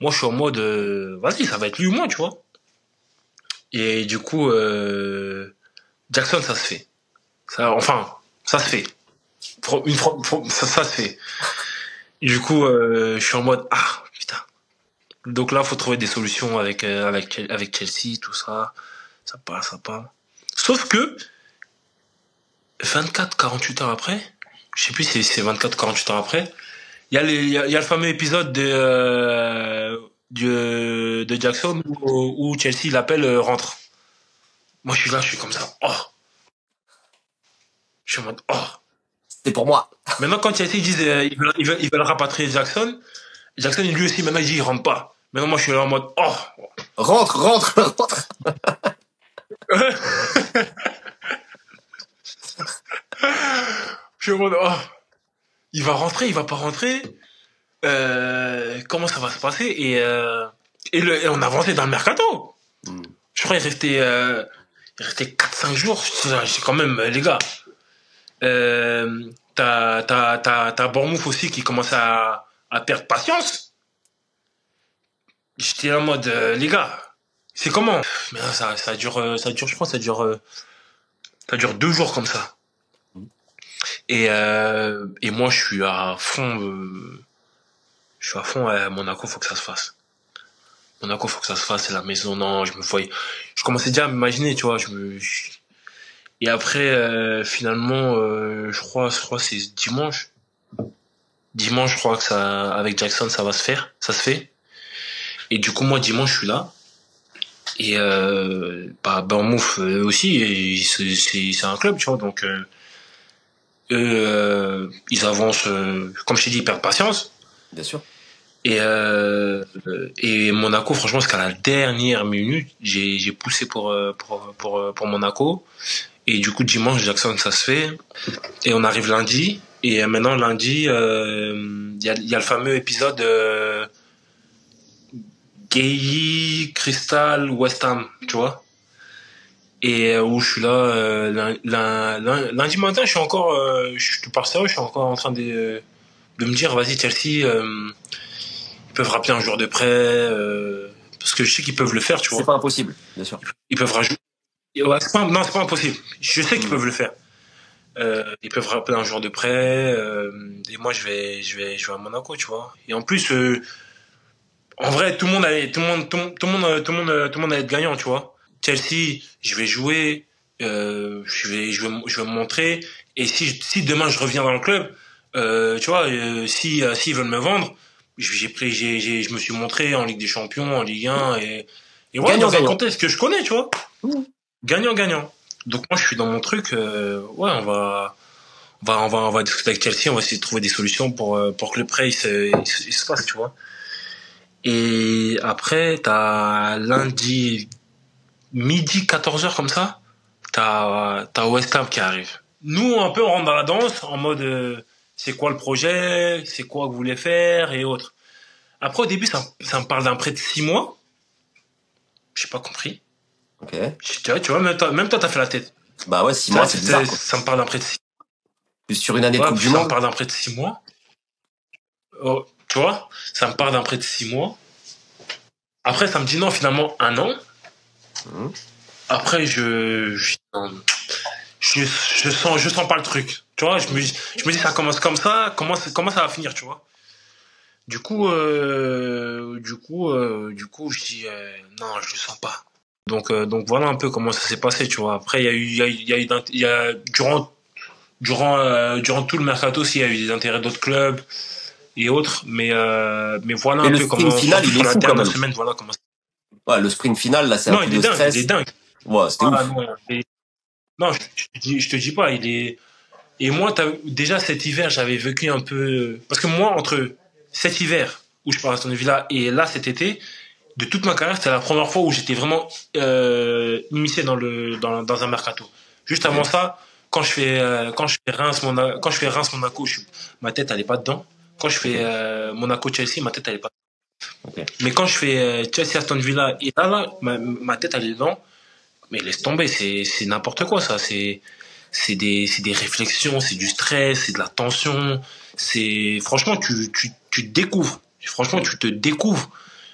moi, je suis en mode, vas-y, ça va être lui ou moi, tu vois. Et du coup, Jackson, ça se fait. Ça se fait. Ça se fait. Et du coup, je suis en mode, ah, putain. Donc là, faut trouver des solutions avec Chelsea, tout ça. Ça passe. Sauf que, 48 heures après, je sais plus si c'est 48 heures après, il y a le fameux épisode de Jackson où Chelsea l'appelle rentre. Moi je suis là, je suis comme ça. Oh. Je suis en mode oh. C'est pour moi. Maintenant quand Chelsea disent ils veulent rapatrier Jackson lui aussi maintenant il dit il rentre pas. Maintenant moi je suis là en mode oh. Rentre. Je suis en mode oh. Il va rentrer, il va pas rentrer. Comment ça va se passer? Et on avançait dans le mercato. Mm. Je crois qu'il restait 4-5 jours. J'ai quand même, les gars. T'as Bournemouth aussi qui commence à perdre patience. J'étais en mode, les gars, c'est comment? Mais là, ça dure, je pense, ça dure 2 jours comme ça. Et moi, je suis à fond, Monaco, faut que ça se fasse. Monaco, faut que ça se fasse, c'est la maison. Non, je commençais déjà à m'imaginer, tu vois, et après, finalement, je crois c'est dimanche. Dimanche, je crois que avec Jackson, ça se fait. Et du coup, moi, dimanche, je suis là. Et Bournemouth aussi, et c'est un club, tu vois, donc ils avancent, comme je t'ai dit, ils perdent patience. Bien sûr. Et Monaco, franchement, jusqu'à la dernière minute, j'ai poussé pour Monaco. Et du coup, dimanche, Jackson, ça se fait. Et on arrive lundi. Et maintenant, lundi, il y a le fameux épisode Gay, Crystal, West Ham, tu vois. Et où je suis là, lundi matin, je suis encore, je te parle sérieux, je suis encore en train de me dire, vas-y, Chelsea, ils peuvent rappeler un joueur de prêt, parce que je sais qu'ils peuvent le faire, tu vois. C'est pas impossible, bien sûr. Ils peuvent rajouter. Ouais, non, c'est pas impossible. Je sais qu'ils peuvent le faire. Ils peuvent rappeler un joueur de prêt, et moi je vais à Monaco, tu vois. Et en plus, en vrai, tout le monde allait être gagnant, tu vois. Chelsea, je vais jouer, je vais me montrer. Et si demain je reviens dans le club, tu vois, s'ils veulent me vendre, je me suis montré en Ligue des Champions, en Ligue 1 et voilà, dans un contexte que je connais, tu vois. Gagnant. Donc moi je suis dans mon truc, ouais, on va discuter avec Chelsea, on va essayer de trouver des solutions pour que le prêt il se passe, tu vois. Et après t'as lundi midi 14h comme ça, t'as West Ham qui arrive. Nous un peu on rentre dans la danse en mode c'est quoi le projet, c'est quoi que vous voulez faire et autres. Après au début ça me parle d'un prêt de 6 mois. J'ai pas compris. Ok. Tu vois, même toi, t'as fait la tête. Bah ouais, 6 mois, c'est bizarre, quoi. Ça me parle d'un prêt de 6 mois. Plus sur une année de Coupe du Monde. Ça me parle d'un prêt de 6 mois. Oh, tu vois, ça me parle d'un prêt de 6 mois. Après, ça me dit non, finalement, 1 an. Après, je sens pas le truc. Tu vois, je me dis, ça commence comme ça, comment ça va finir, tu vois. Du coup, je dis, non, je le sens pas. Donc voilà un peu comment ça s'est passé, tu vois. Après il y a durant tout le mercato aussi il y a eu des intérêts d'autres clubs et autres, mais voilà un peu comment le sprint final il est fou quand même. Semaine, voilà comment ça... Ouais, le sprint final là c'est un peu de stress. Il est dingue. Ouais, c'était ouf. Non, je te dis pas, il est. Et moi déjà cet hiver, j'avais vécu un peu parce que moi entre cet hiver où je pars à Aston Villa et là cet été, de toute ma carrière, c'était la première fois où j'étais vraiment initié dans un mercato. Juste avant ça, quand je fais Reims Monaco, ma tête elle est pas dedans. Quand je fais Monaco Chelsea, ma tête elle est pas dedans. Okay. Mais quand je fais Chelsea Aston Villa et là ma tête elle est dedans. Mais laisse tomber, c'est n'importe quoi ça, c'est des réflexions, c'est du stress, c'est de la tension, franchement tu te découvres. Franchement, tu te découvres.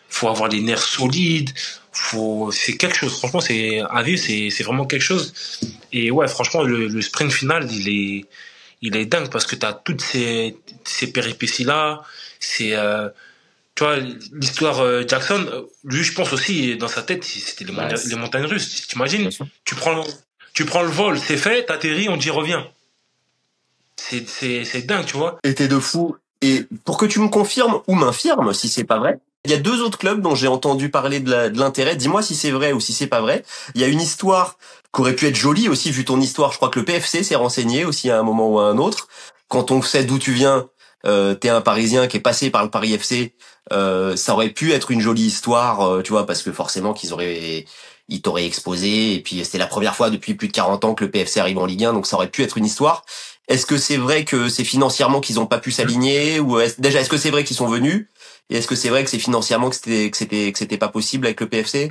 Faut avoir les nerfs solides, c'est quelque chose. Franchement, à vivre, c'est vraiment quelque chose. Et ouais, franchement, le sprint final, il est dingue parce que t'as toutes ces péripéties là. Tu vois, l'histoire Jackson, lui, je pense aussi dans sa tête, c'était les montagnes russes. T'imagines, tu prends le vol, c'est fait, t'atterris, on te dit reviens. C'est dingue, tu vois. Et t'es de fou. Et pour que tu me confirmes ou m'infirmes si c'est pas vrai, il y a 2 autres clubs dont j'ai entendu parler de l'intérêt. Dis-moi si c'est vrai ou si c'est pas vrai. Il y a une histoire qui aurait pu être jolie aussi vu ton histoire. Je crois que le PFC s'est renseigné aussi à un moment ou à un autre. Quand on sait d'où tu viens, t'es un Parisien qui est passé par le Paris FC. Ça aurait pu être une jolie histoire, tu vois, parce que forcément ils t'auraient exposé. Et puis c'était la première fois depuis plus de 40 ans que le PFC arrive en Ligue 1, donc ça aurait pu être une histoire. Est-ce que c'est vrai que c'est financièrement qu'ils ont pas pu s'aligner ou est-ce que c'est vrai qu'ils sont venus? Et est-ce que c'est vrai que c'est financièrement que c'était pas possible avec le PFC?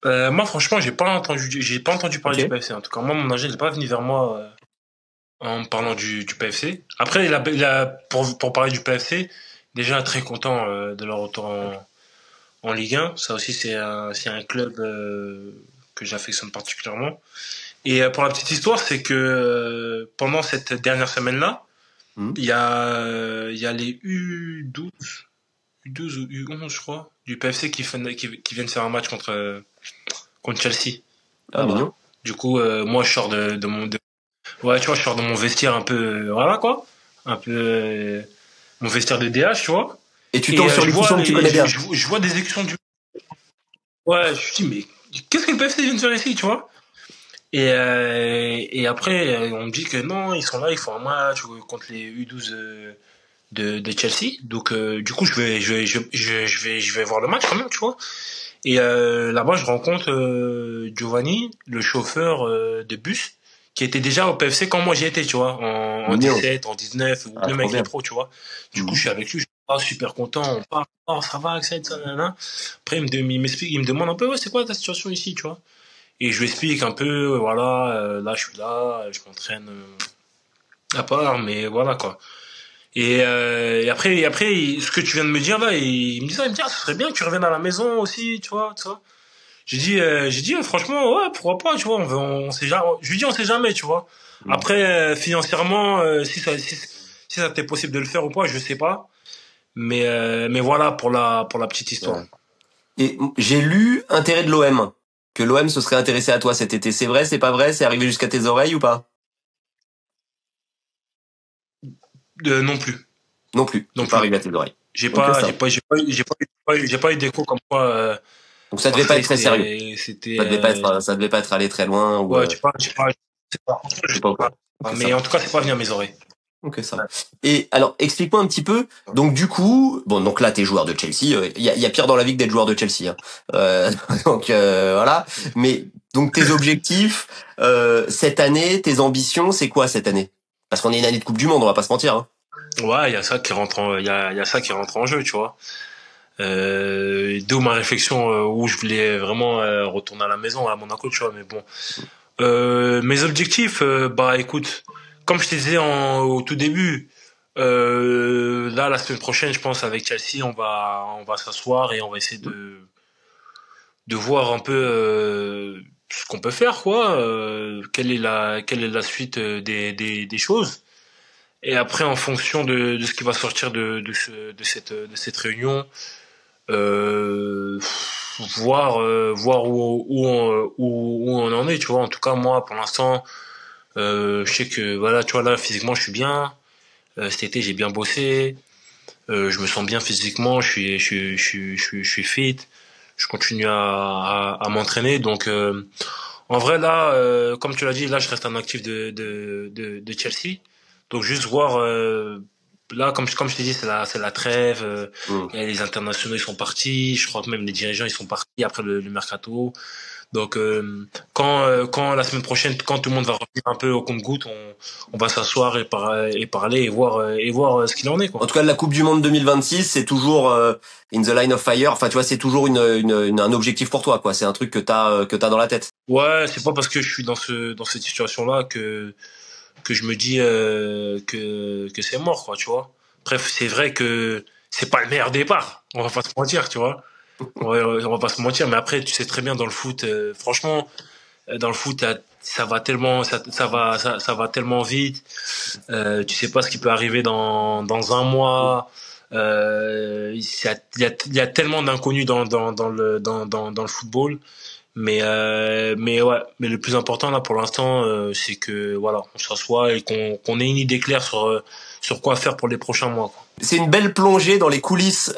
Moi, franchement, j'ai pas entendu parler Ok. du PFC. En tout cas, moi, mon agent n'est pas venu vers moi en me parlant du PFC. Après, pour parler du PFC, déjà très content de leur retour en Ligue 1. Ça aussi, c'est un club que j'affectionne particulièrement. Et pour la petite histoire, c'est que pendant cette dernière semaine-là, Mhm. il y a les U12 ou U11, je crois, du PFC qui viennent faire un match contre Chelsea. Ah, Là-bas. mignon. Du coup, moi, je sors ouais, tu vois, je sors de mon vestiaire un peu, voilà, quoi. Un peu, mon vestiaire de DH, tu vois. Et tu Et tombes sur l'édition que tu connais bien. je vois des exécutions du. Ouais, je me suis dit, mais qu'est-ce que le PFC vient de faire ici, tu vois? Et après, on me dit que non, ils sont là, ils font un match contre les U12 de Chelsea. Donc, du coup, je vais voir le match quand même, tu vois. Et là-bas, je rencontre Giovanni, le chauffeur de bus, qui était déjà au PFC quand moi j'y étais, tu vois, en Mignon. 17, en 19, ou Ah, même trop avec bien. les pros, tu vois. Du coup, je suis avec lui, je suis super content, on parle, oh, ça va, Axel, ça, nanana. Après, il m'explique, il me demande un peu, ouais, c'est quoi ta situation ici, tu vois. Et je lui explique un peu, voilà, là, je suis là, je m'entraîne à part, mais voilà, quoi. Et après, ce que tu viens de me dire là, il me dit ça, il me dit, ah, ce serait bien que tu reviennes à la maison aussi, tu vois, tout ça. J'ai dit, franchement, ouais, pourquoi pas, tu vois, on sait jamais, je lui dis, on sait jamais, tu vois. Mm. Après, financièrement, si ça t'est possible de le faire ou pas, je sais pas. Mais voilà, pour la petite histoire. Ouais. Et j'ai lu intérêt de l'OM, que l'OM se serait intéressé à toi cet été. C'est vrai, c'est pas vrai? C'est arrivé jusqu'à tes oreilles ou pas? Non plus. Non plus. Non C'est pas plus. arrivé à tes oreilles. J'ai Ok, pas, ça. j'ai pas eu d'écho comme quoi, Donc ça devait pas être très sérieux. c'était, Ça devait pas être allé très loin ou, ouais, je t'es sais pas au pas. courant. Ok, ça Mais en va. tout cas, c'est pas venu à mes oreilles. Ok, ça va. Et alors, explique-moi un petit peu. Donc du coup, bon, donc là, t'es joueur de Chelsea. Il y a pire dans la vie que d'être joueur de Chelsea. Hein. Donc voilà. Mais donc tes objectifs cette année, tes ambitions, c'est quoi cette année? Parce qu'on est une année de Coupe du Monde, on va pas se mentir. Hein. Ouais, il y a ça qui rentre il y a ça qui rentre en jeu, tu vois. D'où ma réflexion où je voulais vraiment retourner à la maison, à Monaco, tu vois. Mais bon, mes objectifs, bah écoute, comme je te disais au tout début, là la semaine prochaine, je pense avec Chelsea, on va s'asseoir et on va essayer de voir un peu ce qu'on peut faire, quoi. Quelle est la suite des choses. Et après, en fonction de ce qui va sortir de cette réunion, euh, voir où on en est, tu vois. En tout cas, moi, pour l'instant, je sais que, voilà, tu vois, là, physiquement, je suis bien. Cet été, j'ai bien bossé. Je me sens bien physiquement. Je suis fit. Je continue à m'entraîner. Donc, en vrai, là, comme tu l'as dit, là, je reste un actif de Chelsea. Donc, juste voir, là, comme je t'ai dit, c'est la trêve. Mm. Et les internationaux, ils sont partis. Je crois que même les dirigeants, ils sont partis après le mercato. Donc, quand la semaine prochaine, quand tout le monde va revenir un peu au compte-gouttes, on va s'asseoir et parler et voir ce qu'il en est, quoi. En tout cas, la Coupe du Monde 2026, c'est toujours in the line of fire. Enfin, tu vois, c'est toujours un objectif pour toi, quoi. C'est un truc que t'as dans la tête. Ouais, c'est pas parce que je suis dans cette situation-là que je me dis que c'est mort, quoi, tu vois. Bref, c'est vrai que c'est pas le meilleur départ. On va pas se mentir, tu vois. On va pas se mentir, mais après, tu sais très bien dans le foot, franchement, dans le foot, ça va tellement, ça va tellement vite. Tu sais pas ce qui peut arriver dans un mois. Il y a tellement d'inconnus dans le football. Mais ouais, mais le plus important là pour l'instant, c'est que voilà, on s'assoit et qu'on ait une idée claire sur quoi faire pour les prochains mois, quoi. C'est une belle plongée dans les coulisses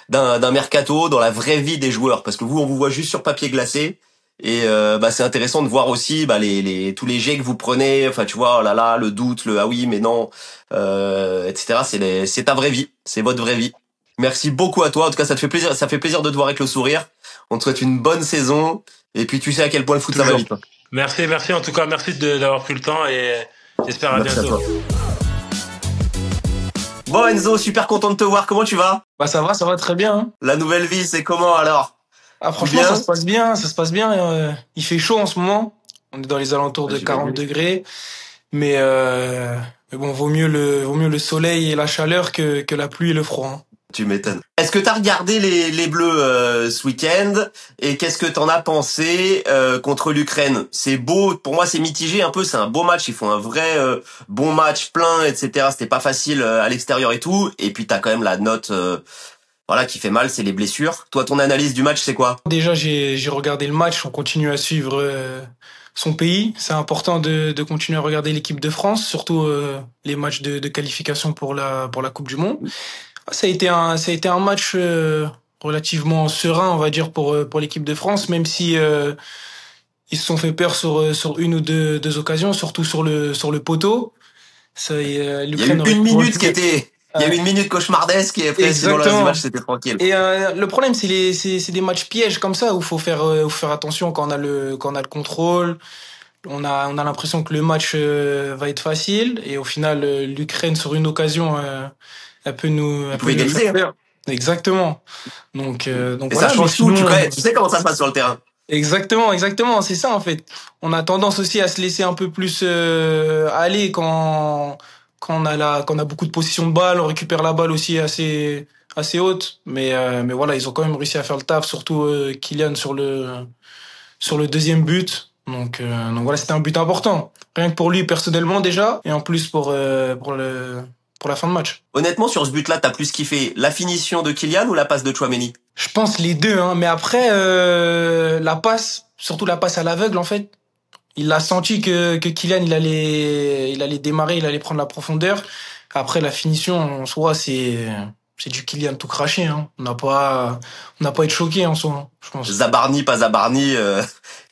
d'un mercato, dans la vraie vie des joueurs, parce que vous, on vous voit juste sur papier glacé. Et bah c'est intéressant de voir aussi bah tous les jets que vous prenez. Enfin, tu vois, oh là là, le doute, le ah oui, mais non, etc. C'est ta vraie vie, c'est votre vraie vie. Merci beaucoup à toi. En tout cas, ça fait plaisir de te voir avec le sourire. On te souhaite une bonne saison. Et puis, tu sais à quel point le foot ça va Toujours. vite. Hein. Merci en tout cas, merci d'avoir pris le temps et j'espère à Merci bientôt. à toi. Bon Enzo, super content de te voir. Comment tu vas? Bah ça va très bien. Hein. La nouvelle vie, c'est comment alors? Ah franchement, Bien. ça se passe bien. Il fait chaud en ce moment. On est dans les alentours de 40 degrés, mais bon, vaut mieux le soleil et la chaleur que la pluie et le froid. Hein. Tu m'étonnes. Est-ce que t'as regardé les Bleus ce week-end et qu'est-ce que t'en as pensé contre l'Ukraine? C'est beau, pour moi c'est mitigé un peu, c'est un beau match, ils font un vrai bon match plein, etc. C'était pas facile à l'extérieur et tout, et puis t'as quand même la note voilà qui fait mal, c'est les blessures. Toi ton analyse du match c'est quoi? Déjà j'ai regardé le match, on continue à suivre son pays. C'est important de continuer à regarder l'équipe de France, surtout les matchs de qualification pour la Coupe du Monde. Ça a été un match relativement serein, on va dire, pour l'équipe de France, même si ils se sont fait peur sur une ou deux occasions, surtout sur le poteau. Ça, l'Ukraine Il y a eu une minute qui était, il y a eu une minute cauchemardesque et après sinon le reste du match c'était tranquille. Et le problème c'est des matchs pièges comme ça où faut faire attention quand on a le contrôle. On a l'impression que le match va être facile et au final l'Ukraine sur une occasion elle peut nous égaliser. Exactement. Donc et voilà, ça change tout, tu sais comment ça se passe sur le terrain. Exactement, c'est ça en fait. On a tendance aussi à se laisser un peu plus aller quand on a beaucoup de possession de balle, on récupère la balle aussi assez haute, mais voilà, ils ont quand même réussi à faire le taf, surtout Kylian sur le deuxième but. Donc voilà, c'était un but important. Rien que pour lui personnellement déjà, et en plus pour la fin de match. Honnêtement, sur ce but-là, t'as plus kiffé la finition de Kylian ou la passe de Tchouaméni? Je pense les deux, hein. Mais après, la passe, surtout la passe à l'aveugle, en fait, il a senti que Kylian, il allait démarrer, il allait prendre la profondeur. Après, la finition, en soi, c'est du Kylian tout craché, hein. On n'a pas été choqué en soi, hein, je pense. Zabarni, pas Zabarni,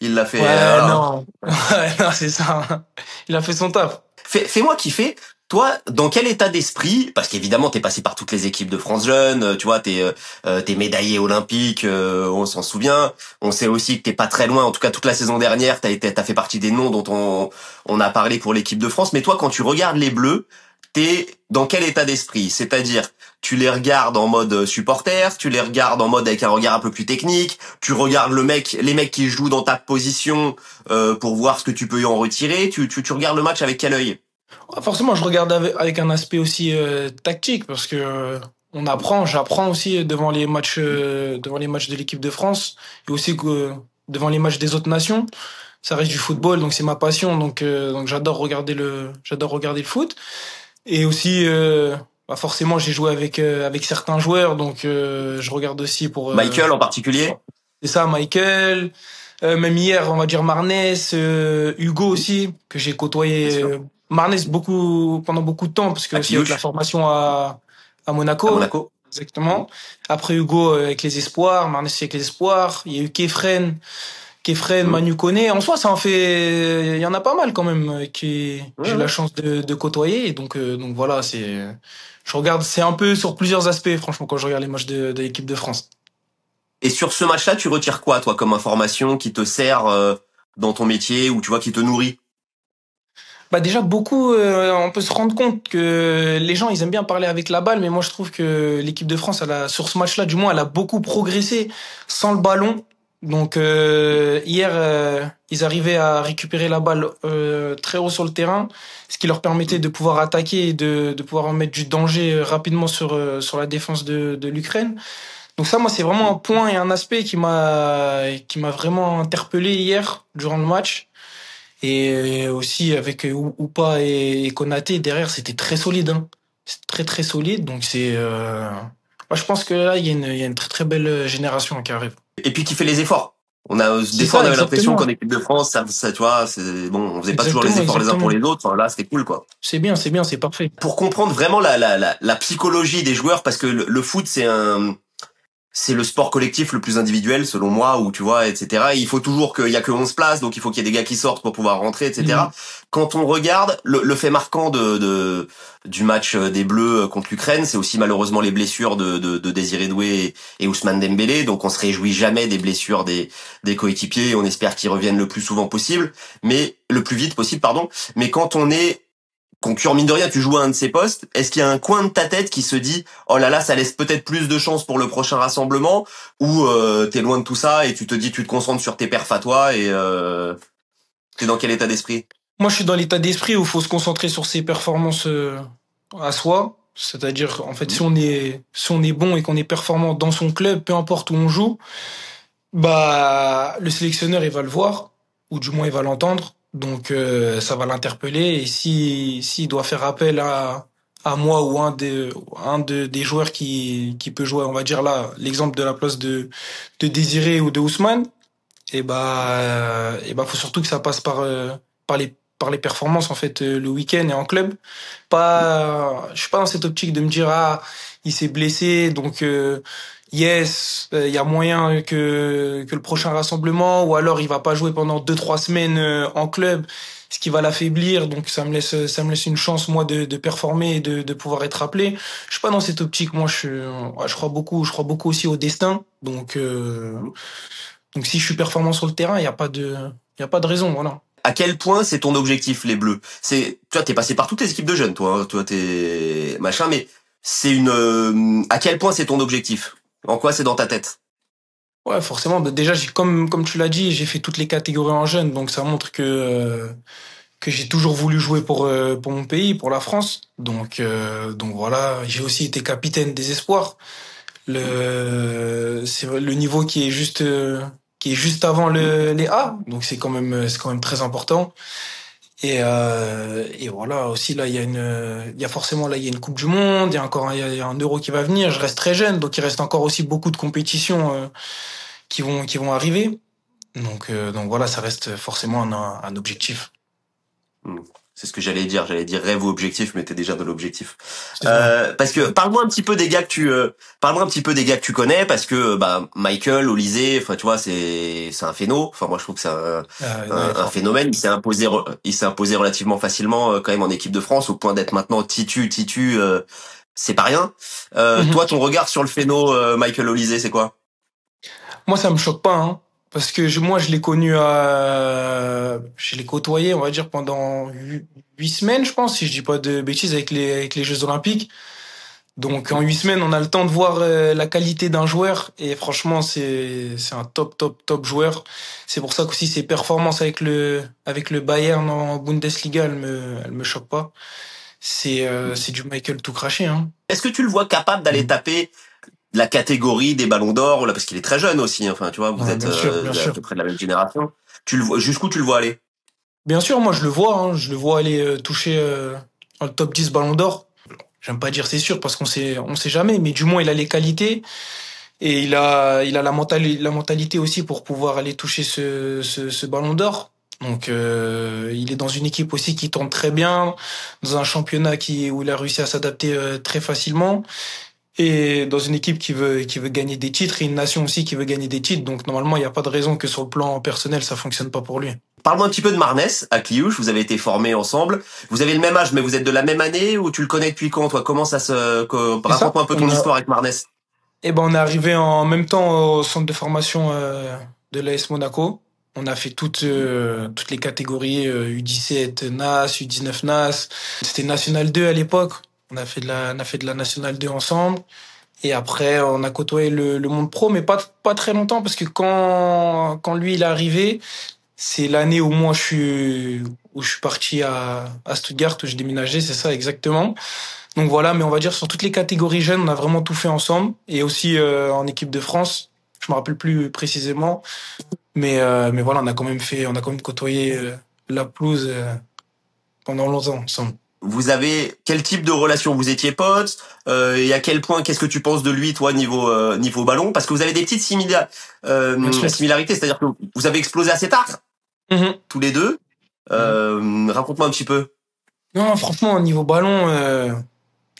il l'a fait. Ouais, non. Ouais, non, c'est ça. Il a fait son taf. Fais-moi kiffer. Toi, dans quel état d'esprit, parce qu'évidemment t'es passé par toutes les équipes de France Jeunes, tu vois, t'es médaillé olympique, on s'en souvient. On sait aussi que t'es pas très loin. En tout cas, toute la saison dernière, t'as fait partie des noms dont on a parlé pour l'équipe de France. Mais toi, quand tu regardes les Bleus, t'es dans quel état d'esprit? C'est-à-dire, tu les regardes en mode supporter, tu les regardes en mode avec un regard un peu plus technique, tu regardes les mecs qui jouent dans ta position pour voir ce que tu peux y en retirer. Tu regardes le match avec quel œil? Forcément, je regarde avec un aspect aussi tactique parce que j'apprends aussi devant les matchs de l'équipe de France et aussi devant les matchs des autres nations. Ça reste du football, donc c'est ma passion, donc j'adore regarder le foot. Et aussi, forcément, j'ai joué avec certains joueurs, donc je regarde aussi pour Michael en particulier. C'est ça, Michael. Même hier, on va dire Marnès, Hugo aussi que j'ai côtoyé. Marnès pendant beaucoup de temps parce que c'est avec la formation à Monaco. À Monaco. Exactement. Après Hugo avec les espoirs, Marnès avec les espoirs. Il y a eu Kefren, Manu Koné. En soi, il y en a pas mal quand même j'ai eu la chance de côtoyer. Et donc voilà, je regarde, c'est un peu sur plusieurs aspects, franchement, quand je regarde les matchs de l'équipe de France. Et sur ce match-là, tu retires quoi, toi, comme information qui te sert dans ton métier ou tu vois qui te nourrit? Bah déjà beaucoup, on peut se rendre compte que les gens ils aiment bien parler avec la balle, mais moi je trouve que l'équipe de France, sur ce match-là, du moins, elle a beaucoup progressé sans le ballon. Donc hier, ils arrivaient à récupérer la balle très haut sur le terrain, ce qui leur permettait de pouvoir attaquer et de pouvoir en mettre du danger rapidement sur la défense de l'Ukraine. Donc ça, moi, c'est vraiment un point et un aspect qui m'a vraiment interpellé hier durant le match. Et aussi avec Oupa et Konaté derrière, c'était très solide. Hein. C'est très très solide. Donc moi, je pense que là, il y a une très très belle génération qui arrive. Et puis qui fait les efforts. On avait l'impression qu'en équipe de France, ça tu vois, on faisait pas toujours les efforts les uns pour les autres. Enfin, là, c'était cool, quoi. C'est bien, c'est parfait. Pour comprendre vraiment la psychologie des joueurs, parce que le foot, c'est le sport collectif le plus individuel, selon moi, où tu vois, etc. Et il faut toujours qu'il y a que 11 places, donc il faut qu'il y ait des gars qui sortent pour pouvoir rentrer, etc. Quand on regarde le fait marquant du match des Bleus contre l'Ukraine, c'est aussi malheureusement les blessures de Désiré Doué et Ousmane Dembélé. Donc on se réjouit jamais des blessures des coéquipiers. On espère qu'ils reviennent le plus souvent possible, mais le plus vite possible, pardon. Mais quand on est concurrent, mine de rien, tu joues à un de ces postes. Est-ce qu'il y a un coin de ta tête qui se dit, oh là là, ça laisse peut-être plus de chances pour le prochain rassemblement, ou t'es loin de tout ça et tu te concentres sur tes perfs à toi et t'es dans quel état d'esprit? Moi, je suis dans l'état d'esprit où il faut se concentrer sur ses performances à soi. C'est-à-dire, en fait, si on est bon et qu'on est performant dans son club, peu importe où on joue, bah, le sélectionneur, il va le voir, ou du moins, il va l'entendre. Donc, ça va l'interpeller. Et s'il doit faire appel à moi ou des joueurs qui peut jouer, on va dire là, l'exemple de la place de Désiré ou de Ousmane, faut surtout que ça passe par les performances, en fait, le week-end et en club. Je suis pas dans cette optique de me dire, ah, il s'est blessé, donc, yes, il y a moyen que le prochain rassemblement, ou alors il va pas jouer pendant 2-3 semaines en club, ce qui va l'affaiblir. Donc ça me laisse une chance, moi, de performer et de pouvoir être appelé. Je suis pas dans cette optique. Moi, je crois beaucoup aussi au destin. Donc si je suis performant sur le terrain, il y a pas de raison, voilà. À quel point c'est ton objectif, les Bleus? Tu vois, t'es passé par toutes les équipes de jeunes, toi, hein. Toi, t'es machin, mais à quel point c'est ton objectif? En quoi c'est dans ta tête? Ouais, forcément. Bah, déjà, comme tu l'as dit, j'ai fait toutes les catégories en jeune, donc ça montre que j'ai toujours voulu jouer pour mon pays, pour la France. Donc voilà, j'ai aussi été capitaine des espoirs. C'est le niveau qui est juste avant les A, donc c'est quand même très important. Et voilà, aussi là il y a forcément là il y a une Coupe du Monde, il y a un Euro qui va venir. Je reste très jeune, donc il reste encore aussi beaucoup de compétitions qui vont arriver. Donc voilà, ça reste forcément un objectif. C'est ce que j'allais dire. J'allais dire rêve ou objectif, mais t'es déjà dans l'objectif. C'est ça. Parce que parle-moi un petit peu des gars que tu connais, parce que bah Michael, Olysée, enfin tu vois, c'est un phéno. Enfin moi je trouve que c'est un phénomène. Il s'est imposé relativement facilement quand même en équipe de France, au point d'être maintenant titu. C'est pas rien. Mhm. Toi, ton regard sur le phéno Michael Olysée, c'est quoi? Moi, ça me choque pas, hein, parce que moi, je l'ai côtoyé, on va dire, pendant 8 semaines, je pense, si je dis pas de bêtises, avec les Jeux Olympiques. Donc, en 8 semaines, on a le temps de voir la qualité d'un joueur, et franchement, c'est un top, top, top joueur. C'est pour ça qu'aussi ses performances avec le Bayern en Bundesliga, elles me choquent pas. C'est du Michael tout craché, hein. Est-ce que tu le vois capable d'aller taper la catégorie des ballons d'or, là, parce qu'il est très jeune aussi, hein. Enfin, tu vois, vous Ouais, êtes bien sûr, bien à sûr. peu près de la même génération. Tu le vois, jusqu'où tu le vois aller? Bien sûr, moi je le vois, hein, je le vois aller toucher dans le top 10 Ballon d'Or. J'aime pas dire c'est sûr parce qu'on sait jamais, mais du moins il a les qualités et il a la mentalité aussi pour pouvoir aller toucher ce Ballon d'Or. Donc il est dans une équipe aussi qui tourne très bien, dans un championnat où il a réussi à s'adapter très facilement et dans une équipe qui veut gagner des titres et une nation aussi qui veut gagner des titres. Donc normalement il n'y a pas de raison que sur le plan personnel ça fonctionne pas pour lui. Parle-moi un petit peu de Marnès à Cliouche. Vous avez été formés ensemble. Vous avez le même âge, mais vous êtes de la même année, ou tu le connais depuis quand, toi? Comment ça C'est ça. raconte-moi un peu ton histoire avec Marnès. On est arrivé en même temps au centre de formation de l'AS Monaco. On a fait toutes les catégories U17 NAS, U19 NAS. C'était National 2 à l'époque. On a fait de la National 2 ensemble. Et après, on a côtoyé le monde pro, mais pas très longtemps parce que quand lui il est arrivé, c'est l'année où je suis parti à Stuttgart, où j'ai déménagé, c'est ça exactement. Donc voilà, mais on va dire sur toutes les catégories jeunes, on a vraiment tout fait ensemble. Et aussi en équipe de France, je me rappelle plus précisément, mais voilà, on a quand même côtoyé la pelouse pendant longtemps ensemble. Vous avez quel type de relation? Vous étiez potes, et à quel point, qu'est-ce que tu penses de lui, toi, niveau ballon? Parce que vous avez des petites Bien sûr. similarités, c'est-à-dire que vous avez explosé assez tard, Mhm. tous les deux. Mhm. Raconte-moi un petit peu. Non, franchement, au niveau ballon,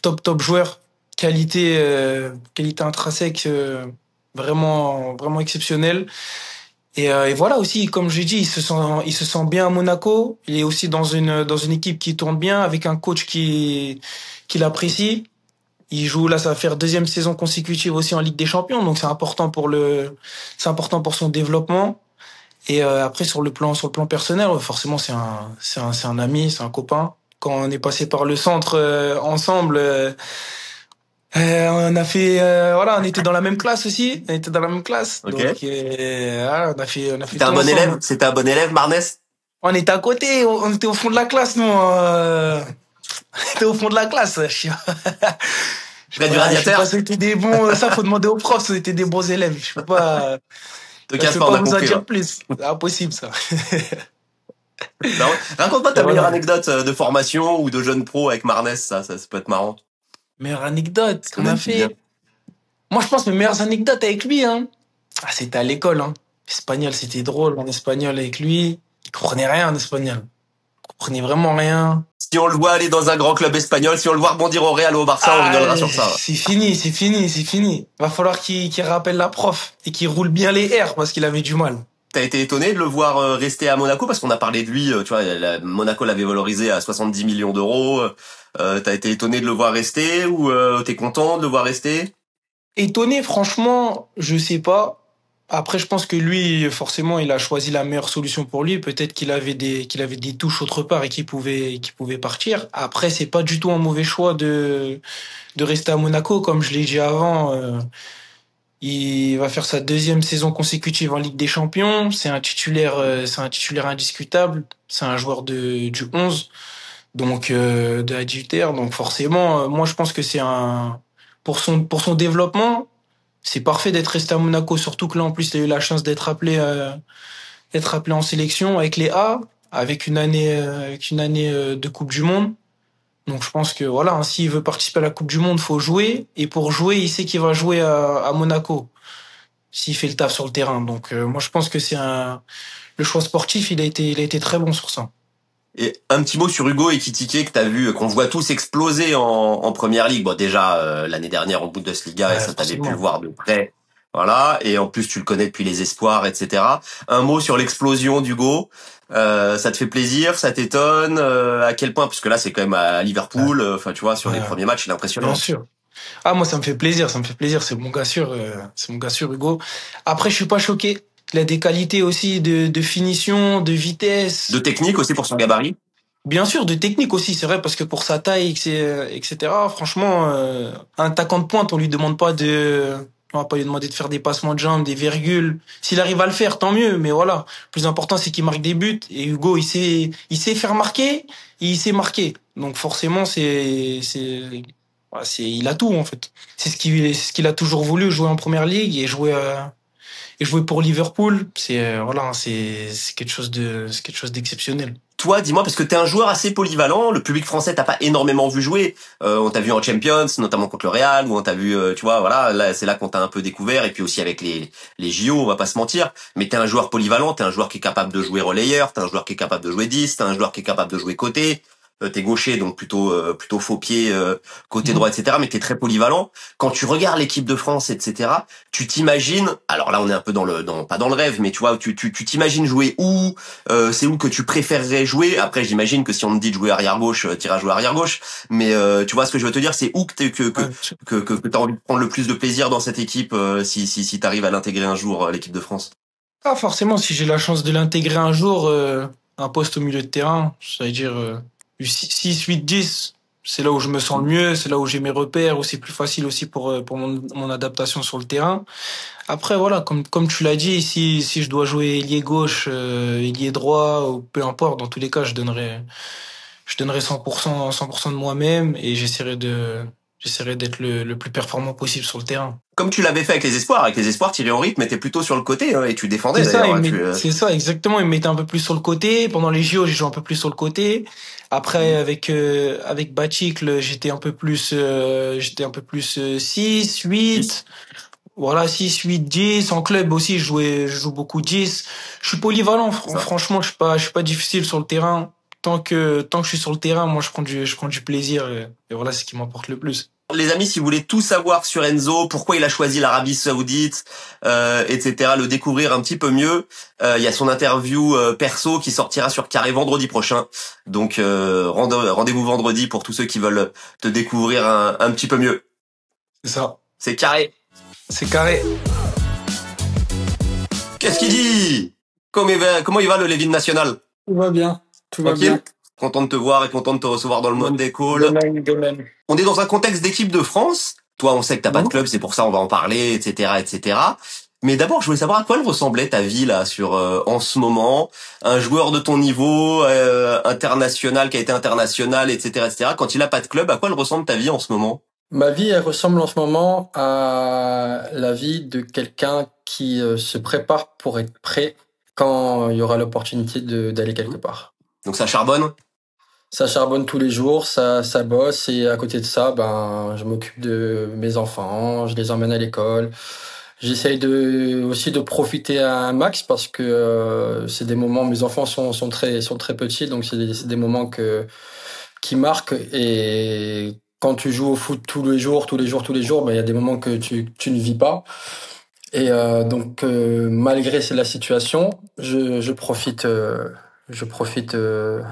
top top joueur, qualité intrinsèque vraiment vraiment exceptionnelle. Et voilà aussi, comme j'ai dit, il se sent bien à Monaco. Il est aussi dans une équipe qui tourne bien, avec un coach qui l'apprécie. Il joue là, ça va faire deuxième saison consécutive aussi en Ligue des Champions, donc c'est important pour son développement. Et après sur le plan personnel, forcément c'est un ami, c'est un copain. quand on est passé par le centre ensemble. On a fait, voilà, on était dans la même classe aussi. On était dans la même classe. Ok. Donc, voilà, on a fait C'était un tout bon ensemble. élève? C'était un bon élève, Marnès? On était à côté, on était au fond de la classe, nous. On était au fond de la classe. Près du Je sais radiateur? pas si c'était des bons, ça faut demander aux profs si c'était des bons élèves. Je peux pas, Te je casse peux pas, on pas a vous en compris. dire Ouais. plus. C'est impossible, ça. Non. Raconte-moi ta Voilà. meilleure anecdote de formation ou de jeune pro avec Marnès, ça peut être marrant. Meilleure anecdote qu'on qu'on a aime bien. fait. Moi, je pense mes meilleures anecdotes avec lui, hein. Ah, c'était à l'école, hein. Espagnol, c'était drôle en espagnol avec lui. Il comprenait rien en espagnol. Il comprenait vraiment rien. Si on le voit aller dans un grand club espagnol, si on le voit rebondir au Real ou au Barça, on rigolera sur ça. Ouais. C'est fini, c'est fini, c'est fini. Va falloir qu'il rappelle la prof et qu'il roule bien les airs parce qu'il avait du mal. T'as été étonné de le voir rester à Monaco parce qu'on a parlé de lui, tu vois, Monaco l'avait valorisé à 70 millions d'euros. T'as été étonné de le voir rester ou t'es content de le voir rester? Étonné, franchement, je sais pas. Après, je pense que lui, forcément, il a choisi la meilleure solution pour lui. Peut-être qu'il avait des touches autre part et qu'il pouvait partir. Après, c'est pas du tout un mauvais choix de rester à Monaco. Comme je l'ai dit avant, il va faire sa deuxième saison consécutive en Ligue des Champions. C'est un titulaire indiscutable. C'est un joueur du 11. Donc, de la 18R. Donc, forcément, moi, je pense que pour son développement, c'est parfait d'être resté à Monaco, surtout que là, en plus, il a eu la chance d'être appelé en sélection avec les A, avec une année de Coupe du Monde. Donc, je pense que voilà, hein, s'il veut participer à la Coupe du Monde, faut jouer. Et pour jouer, il sait qu'il va jouer à Monaco, s'il fait le taf sur le terrain. Donc, moi, je pense que le choix sportif, il a été très bon sur ça. Et un petit mot sur Hugo Ekitike que t'as vu, qu'on voit tous exploser en première ligue. Bon, déjà l'année dernière en Bundesliga, Ouais, et ça t'avais pu forcément. le voir de près. Voilà, et en plus tu le connais depuis les espoirs, etc. Un mot sur l'explosion d'Hugo. Ça te fait plaisir, ça t'étonne, à quel point, parce que là c'est quand même à Liverpool. Enfin, tu vois, sur les Ouais. premiers matchs, il est impressionnant. Bien sûr. Ah, moi, ça me fait plaisir, ça me fait plaisir. C'est mon gars sûr, Hugo. Après, je suis pas choqué. Il a des qualités aussi de finition, de vitesse. De technique aussi pour son gabarit. Bien sûr, de technique aussi, c'est vrai, parce que pour sa taille, etc., franchement, un attaquant de pointe, on va pas lui demander de faire des passements de jambes, des virgules. S'il arrive à le faire, tant mieux, mais voilà. Le plus important, c'est qu'il marque des buts. Et Hugo, il sait faire marquer, et il sait marquer. Donc, forcément, il a tout, en fait. C'est ce qu'il a toujours voulu, jouer en première ligue et jouer pour Liverpool. C'est quelque chose d'exceptionnel. Toi, dis-moi, parce que t'es un joueur assez polyvalent, le public français t'a pas énormément vu jouer. On t'a vu en Champions, notamment contre le Real, où on t'a vu, tu vois, voilà, là, c'est là qu'on t'a un peu découvert, et puis aussi avec les JO, on va pas se mentir. Mais t'es un joueur polyvalent, t'es un joueur qui est capable de jouer relayeur, t'es un joueur qui est capable de jouer 10, t'es un joueur qui est capable de jouer côté. T'es gaucher, donc plutôt faux pied, côté droit, etc. Mais t'es très polyvalent. Quand tu regardes l'équipe de France, etc., tu t'imagines, alors là on est un peu pas dans le rêve, mais tu vois, tu t'imagines jouer où, c'est où que tu préférerais jouer. Après, j'imagine que si on te dit de jouer arrière gauche, t'iras jouer arrière gauche. Mais tu vois ce que je veux te dire, c'est où que t'as envie de prendre le plus de plaisir dans cette équipe, si t'arrives à l'intégrer un jour, l'équipe de France. Ah, forcément, si j'ai la chance de l'intégrer un jour, un poste au milieu de terrain, ça veut dire 6, 8, 10, c'est là où je me sens le mieux, c'est là où j'ai mes repères, où c'est plus facile aussi pour mon adaptation sur le terrain. Après, voilà, comme tu l'as dit, si je dois jouer ailier gauche, ailier droit, ou peu importe, dans tous les cas, je donnerai 100% de moi-même et j'essaierai d'être le plus performant possible sur le terrain. Comme tu l'avais fait avec les espoirs. Avec les espoirs, Thierry Henry te mettait plutôt sur le côté, hein, et tu défendais C'est ça, d'ailleurs. c'est ça, exactement. Il me mettait un peu plus sur le côté. Pendant les JO, j'ai joué un peu plus sur le côté. Après, avec Baticle, j'étais un peu plus 6, 8. Voilà, 6, 8, 10. En club aussi, je joue beaucoup 10. Je suis polyvalent. Franchement, je suis pas difficile sur le terrain. Tant que je suis sur le terrain, moi, je prends du plaisir. Et voilà, c'est ce qui m'emporte le plus. Les amis, si vous voulez tout savoir sur Enzo, pourquoi il a choisi l'Arabie Saoudite, etc., le découvrir un petit peu mieux, il y a son interview perso qui sortira sur Carré vendredi prochain. Donc rendez-vous vendredi pour tous ceux qui veulent te découvrir un petit peu mieux. C'est ça. C'est Carré. C'est carré. Qu'est-ce qu'il dit? Comment il va le Lévin National? Tout va bien. Tout va Tranquille bien. Content de te voir et content de te recevoir dans le mode des De calls. même, de même. On est dans un contexte d'équipe de France. Toi, on sait que t'as pas de club, c'est pour ça on va en parler, etc., etc. Mais d'abord, je voulais savoir à quoi elle ressemblait ta vie là en ce moment. Un joueur de ton niveau, international, qui a été international, etc., etc. Quand il a pas de club, à quoi elle ressemble ta vie en ce moment? Ma vie, elle ressemble en ce moment à la vie de quelqu'un qui se prépare pour être prêt quand il y aura l'opportunité d'aller quelque part. Donc ça charbonne? Ça charbonne tous les jours, ça bosse, et à côté de ça, ben, je m'occupe de mes enfants, je les emmène à l'école. J'essaye aussi de profiter à un max parce que c'est des moments, mes enfants sont très petits, donc c'est des moments qui marquent. Et quand tu joues au foot tous les jours, ben, il y a des moments que tu ne vis pas. Et donc malgré la situation, je profite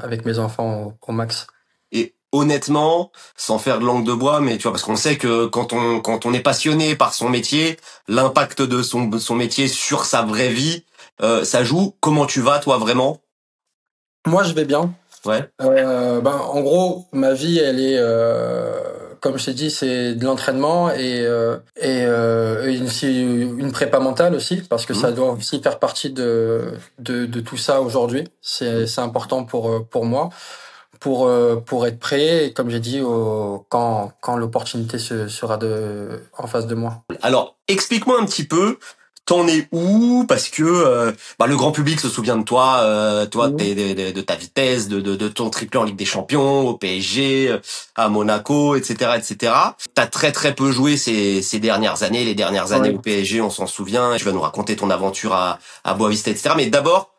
avec mes enfants au max. Et honnêtement, sans faire de langue de bois, mais tu vois, parce qu'on sait que quand on est passionné par son métier, l'impact de son métier sur sa vraie vie, ça joue. Comment tu vas, toi, vraiment? Moi, je vais bien. Ouais. Ben, en gros, ma vie, elle est, comme je t'ai dit, c'est de l'entraînement et une prépa mentale aussi, parce que ça doit aussi faire partie de tout ça aujourd'hui. C'est important pour moi, pour être prêt, et comme j'ai dit, quand l'opportunité sera en face de moi. Alors, explique-moi un petit peu. T'en es où? Parce que le grand public se souvient de toi, de ta vitesse, de ton triplé en Ligue des Champions, au PSG, à Monaco, etc., etc. T'as très très peu joué ces dernières années. Les dernières années au PSG, on s'en souvient. Tu vas nous raconter ton aventure à Boavista, etc. Mais d'abord,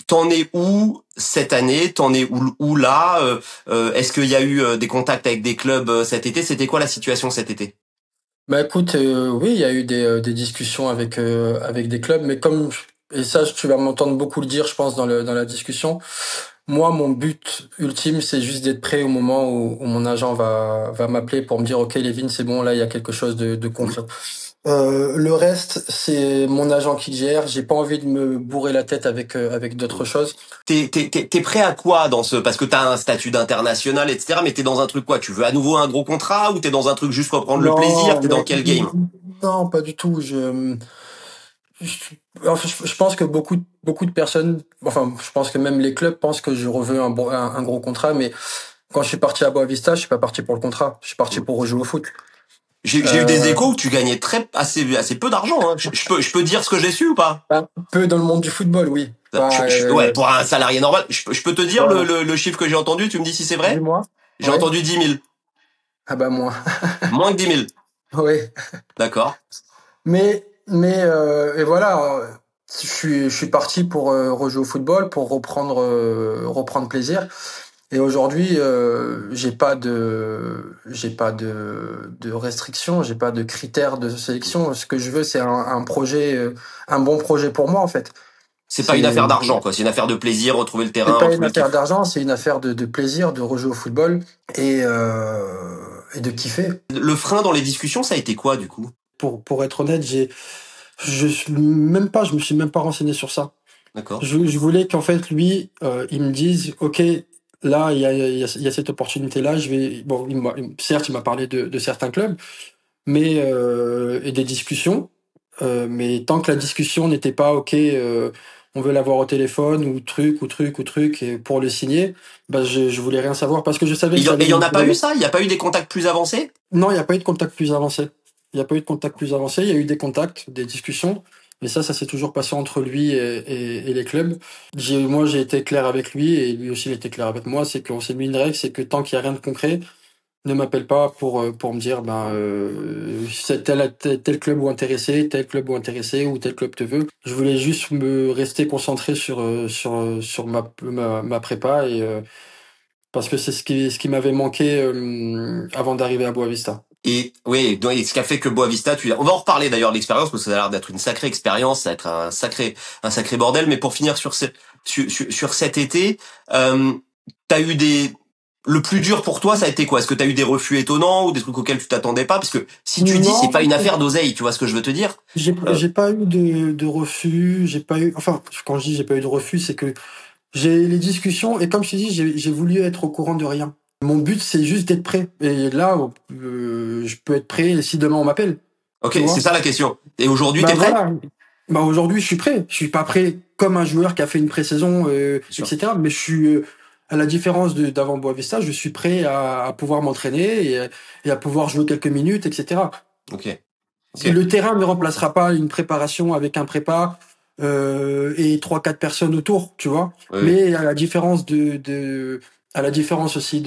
t'en es où cette année? T'en es où là? Est-ce qu'il y a eu des contacts avec des clubs cet été? C'était quoi la situation cet été? Bah écoute, oui, il y a eu des discussions avec des clubs, mais et ça tu vas m'entendre beaucoup le dire, je pense, dans la discussion. Moi, mon but ultime, c'est juste d'être prêt au moment où mon agent va m'appeler pour me dire, OK, Lévin, c'est bon, là, il y a quelque chose de concret. Le reste, c'est mon agent qui gère. J'ai pas envie de me bourrer la tête avec d'autres choses. T'es prêt à quoi parce que t'as un statut d'international, etc. Mais t'es dans un truc quoi? Tu veux à nouveau un gros contrat ou t'es dans un truc juste pour prendre le plaisir? T'es dans quel game? Non, pas du tout. Je pense que beaucoup de personnes, enfin, je pense que même les clubs pensent que je veux un gros contrat, mais quand je suis parti à Boavista, je suis pas parti pour le contrat. Je suis parti pour rejouer au foot. J'ai eu des échos où tu gagnais assez peu d'argent. Hein. Je peux dire ce que j'ai su ou pas? Un peu dans le monde du football, oui. Ouais, pour un salarié normal. Je peux te dire le chiffre que j'ai entendu. Tu me dis si c'est vrai? Dis-moi. J'ai entendu 10 000. Ah bah moins. Moins que 10 000. Oui. D'accord. Mais et voilà, je suis parti pour rejouer au football, pour reprendre plaisir. Et aujourd'hui, j'ai pas de restrictions, j'ai pas de critères de sélection. Ce que je veux, c'est un projet, un bon projet pour moi en fait. C'est pas une affaire d'argent, quoi. C'est une affaire de plaisir, retrouver le terrain. C'est pas une affaire d'argent, c'est une affaire de plaisir, de rejouer au football et de kiffer. Le frein dans les discussions, ça a été quoi du coup? Pour être honnête, je me suis même pas renseigné sur ça. D'accord. Je voulais qu'en fait lui, il me dise, OK, là il y a cette opportunité là, certes il m'a parlé de certains clubs, mais et des discussions, mais tant que la discussion n'était pas OK, on veut l'avoir au téléphone ou truc et pour le signer, bah je voulais rien savoir parce que je savais. Et il y en a pas eu ça? Il y a pas eu des contacts plus avancés? Non, il y a pas eu de contacts plus avancés. Il y a eu des contacts, des discussions, mais ça s'est toujours passé entre lui et les clubs. Moi, j'ai été clair avec lui et lui aussi il était clair avec moi. C'est qu'on s'est mis une règle, c'est que tant qu'il y a rien de concret, ne m'appelle pas pour me dire c'est tel club ou intéressé, tel club ou intéressé ou tel club te veut. Je voulais juste me rester concentré sur ma prépa et parce que c'est ce qui m'avait manqué avant d'arriver à Boavista. Et oui, donc, ce qui a fait que Boavista, on va en reparler d'ailleurs de l'expérience parce que ça a l'air d'être une sacrée expérience, ça va être un sacré bordel. Mais pour finir sur cet été, t'as eu le plus dur pour toi, ça a été quoi? Est-ce que t'as eu des refus étonnants ou des trucs auxquels tu t'attendais pas? Parce que si tu dis c'est pas une affaire d'oseille, tu vois ce que je veux te dire? J'ai pas eu de refus, j'ai pas eu, enfin, quand je dis j'ai pas eu de refus, c'est que J'ai les discussions et comme je t'ai dit, j'ai voulu être au courant de rien. Mon but, c'est juste d'être prêt. Et là, je peux être prêt si demain on m'appelle. Ok, Tu c'est vois? ça la question. Et aujourd'hui, Bah t'es prêt? voilà. Bah aujourd'hui, je suis prêt. Je suis pas prêt comme un joueur qui a fait une pré-saison, Bien sûr. etc. Mais je suis, à la différence d'avant Boavista, je suis prêt à pouvoir m'entraîner et à pouvoir jouer quelques minutes, etc. Ok. Et Ok. le terrain ne remplacera pas une préparation avec un prépa et trois quatre personnes autour, tu vois. Oui, oui. Mais à la différence à la différence aussi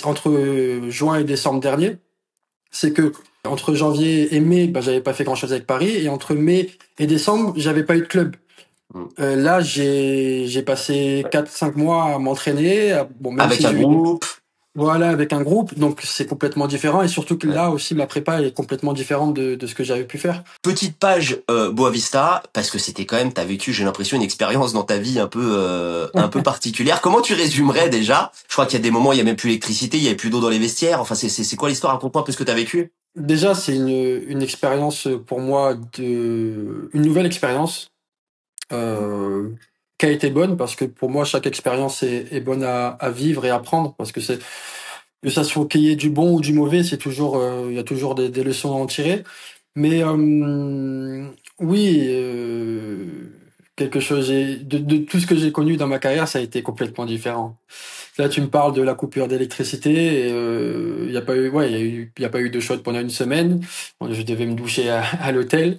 entre juin et décembre dernier, c'est que entre janvier et mai, bah, j'avais pas fait grand chose avec Paris et entre mai et décembre, j'avais pas eu de club. Mm. Là, j'ai passé 4 5 mois à m'entraîner, bon même Avec si un j'ai eu groupe. voilà, avec un groupe, donc c'est complètement différent et surtout que Ouais. là aussi ma prépa est complètement différente de ce que j'avais pu faire. Petite page Boavista, parce que c'était quand même, t'as vécu, j'ai l'impression, une expérience dans ta vie un peu particulière. Comment tu résumerais déjà? Je crois qu'il y a des moments, il y a même plus d'électricité, il y avait plus d'eau dans les vestiaires. Enfin, c'est quoi l'histoire? Raconte-moi un peu ce que t'as vécu. Déjà, c'est une expérience pour moi une nouvelle expérience euh, qui a été bonne parce que pour moi chaque expérience est bonne à vivre et à apprendre parce que c'est que ça soit qu'il y ait du bon ou du mauvais, c'est toujours il y a toujours des leçons à en tirer. Mais oui, quelque chose de tout ce que j'ai connu dans ma carrière, ça a été complètement différent. Là, tu me parles de la coupure d'électricité. Il y a pas eu, ouais, il y a pas eu de shot pendant une semaine. Bon, je devais me doucher à l'hôtel.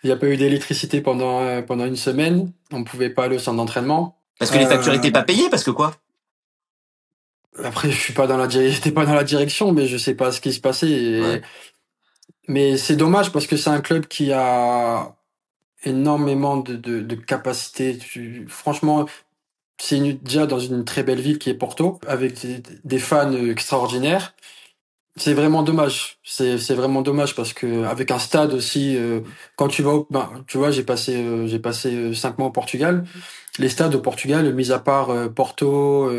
Il n'y a pas eu d'électricité pendant une semaine. On ne pouvait pas aller au centre d'entraînement. Parce que les factures Euh, étaient pas payées, parce que quoi? Après, je suis pas j'étais pas dans la direction, mais je sais pas ce qui se passait. Ouais. Mais c'est dommage parce que c'est un club qui a énormément de capacités. Franchement, déjà dans une très belle ville qui est Porto, avec des fans extraordinaires. C'est vraiment dommage. C'est vraiment dommage parce que avec un stade aussi, quand tu vas, tu vois, j'ai passé 5 mois au Portugal. Les stades au Portugal, mis à part Porto,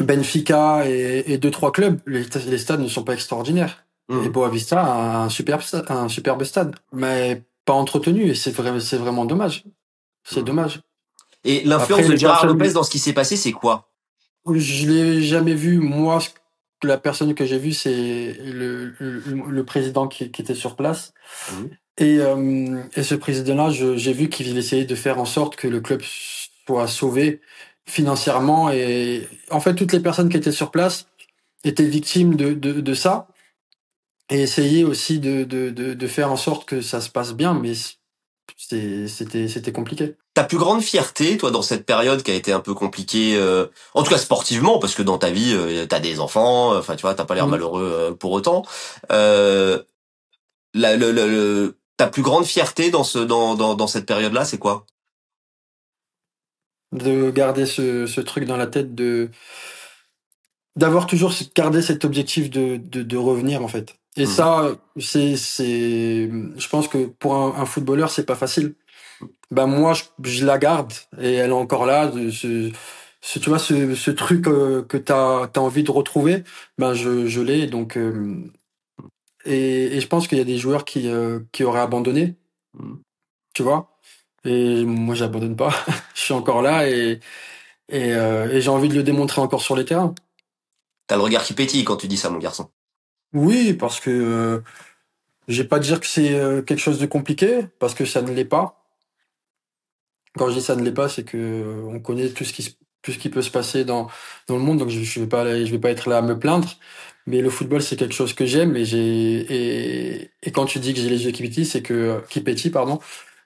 Benfica et deux trois clubs, les stades ne sont pas extraordinaires. Et Mhm. Boavista a un superbe stade, mais pas entretenu et c'est vraiment dommage. C'est Mhm. dommage. Et Après, l'influence de les Gérard Lopez personnes, dans ce qui s'est passé, c'est quoi? je l'ai jamais vu. Moi, la personne que j'ai vue, c'est le président qui était sur place. Mhm. Et ce président-là, j'ai vu qu'il essayait de faire en sorte que le club soit sauvé financièrement. Et en fait, toutes les personnes qui étaient sur place étaient victimes de ça et essayaient aussi de faire en sorte que ça se passe bien. Mais c'était compliqué. Ta plus grande fierté, toi, dans cette période qui a été un peu compliquée, en tout cas sportivement, parce que dans ta vie, t'as des enfants, enfin, tu vois, t'as pas l'air Mm. malheureux pour autant. Euh, ta plus grande fierté dans cette période-là, c'est quoi? De garder ce truc dans la tête d'avoir toujours gardé cet objectif de revenir en fait. Et Mhm. ça, je pense que pour un footballeur, c'est pas facile. Ben moi, je la garde et elle est encore là. Tu vois, ce truc que t'as envie de retrouver, ben je l'ai. Donc, et je pense qu'il y a des joueurs qui auraient abandonné, Mhm. tu vois. Et moi, j'abandonne pas. Je suis encore là et j'ai envie de le démontrer encore sur les terrains. T'as le regard qui pétille quand tu dis ça, mon garçon. Oui, parce que je vais pas dire que c'est quelque chose de compliqué, parce que ça ne l'est pas. Quand je dis ça ne l'est pas, c'est que on connaît tout ce qui peut se passer dans le monde, donc je vais pas être là à me plaindre. Mais le football, c'est quelque chose que j'aime et quand tu dis que j'ai les yeux qui pétillent, pardon,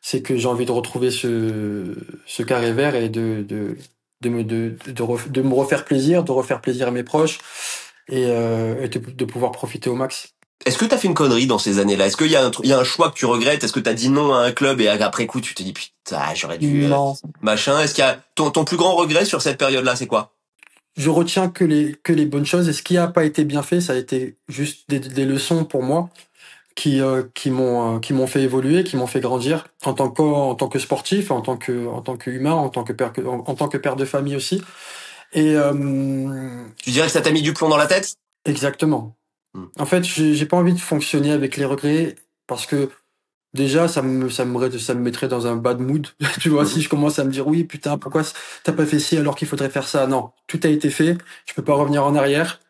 c'est que j'ai envie de retrouver ce carré vert et de me refaire plaisir, de refaire plaisir à mes proches et de pouvoir profiter au max. Est-ce que t'as fait une connerie dans ces années-là? Est-ce qu'il y a il y a un choix que tu regrettes? Est-ce que t'as dit non à un club et après coup tu te dis putain j'aurais dû Non. machin? Est-ce qu'il y a ton plus grand regret sur cette période-là, c'est quoi? Je retiens que les bonnes choses et ce qui a pas été bien fait, ça a été juste des leçons pour moi qui m'ont fait évoluer, qui m'ont fait grandir en tant que sportif, en tant que humain, en tant que père de famille aussi. Et Tu dirais que ça t'a mis du plomb dans la tête? exactement. Hmm. En fait, j'ai pas envie de fonctionner avec les regrets parce que Déjà, ça me mettrait dans un bad mood. Tu vois, si je commence à me dire, oui, putain, pourquoi t'as pas fait ci alors qu'il faudrait faire ça? Non, tout a été fait. Je peux pas revenir en arrière.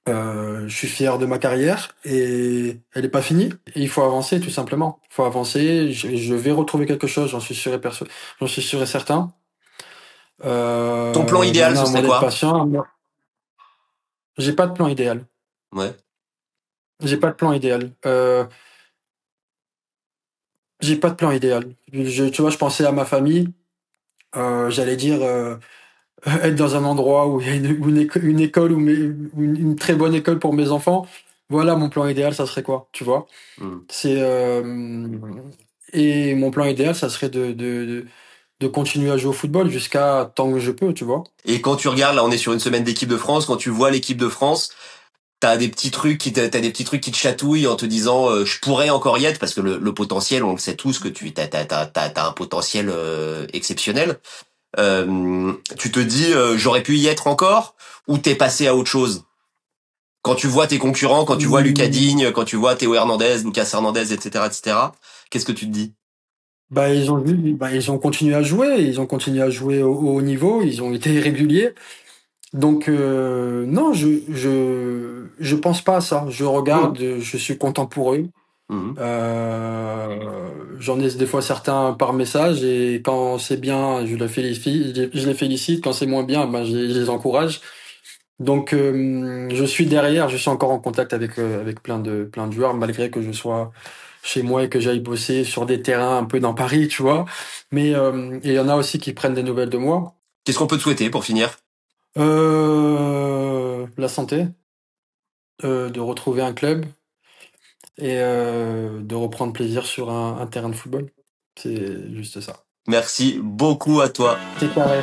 Je suis fier de ma carrière et elle est pas finie. Et il faut avancer, tout simplement. Il faut avancer. Je vais retrouver quelque chose, j'en suis sûr et certain. Ton plan idéal, Maintenant, ce à moi serait d'être quoi? patient. J'ai pas de plan idéal. Ouais. J'ai pas de plan idéal. J'ai pas de plan idéal. Tu vois, je pensais à ma famille. J'allais dire être dans un endroit où il y a une école une très bonne école pour mes enfants. Voilà mon plan idéal, ça serait quoi, tu vois? Hmm. C'est et mon plan idéal, ça serait de continuer à jouer au football jusqu'à tant que je peux, tu vois. Et quand tu regardes, là, on est sur une semaine d'équipe de France, quand tu vois l'équipe de France, t'as des petits trucs qui te chatouillent en te disant, je pourrais encore y être, parce que le potentiel, on le sait tous que t'as un potentiel exceptionnel. Tu te dis, j'aurais pu y être encore, ou t'es passé à autre chose? Quand tu vois tes concurrents, quand tu vois Lucas Hum, Digne, quand tu vois Théo Hernandez, Lucas Hernandez, etc., qu'est-ce que tu te dis? ils ont continué à jouer, ils ont continué à jouer au haut niveau, ils ont été réguliers. Donc non, je pense pas à ça. Je Mhm. regarde, je suis content pour eux. Mhm. J'en ai des fois certains par message et quand c'est bien, je les félicite. Quand c'est moins bien, ben je les encourage. Donc je suis derrière, je suis encore en contact avec plein de joueurs malgré que je sois chez moi et que j'aille bosser sur des terrains un peu dans Paris, tu vois. Mais et il y en a aussi qui prennent des nouvelles de moi. Qu'est-ce qu'on peut te souhaiter pour finir? La santé, de retrouver un club et de reprendre plaisir sur un terrain de football. C'est juste ça. Merci beaucoup à toi. C'est carré.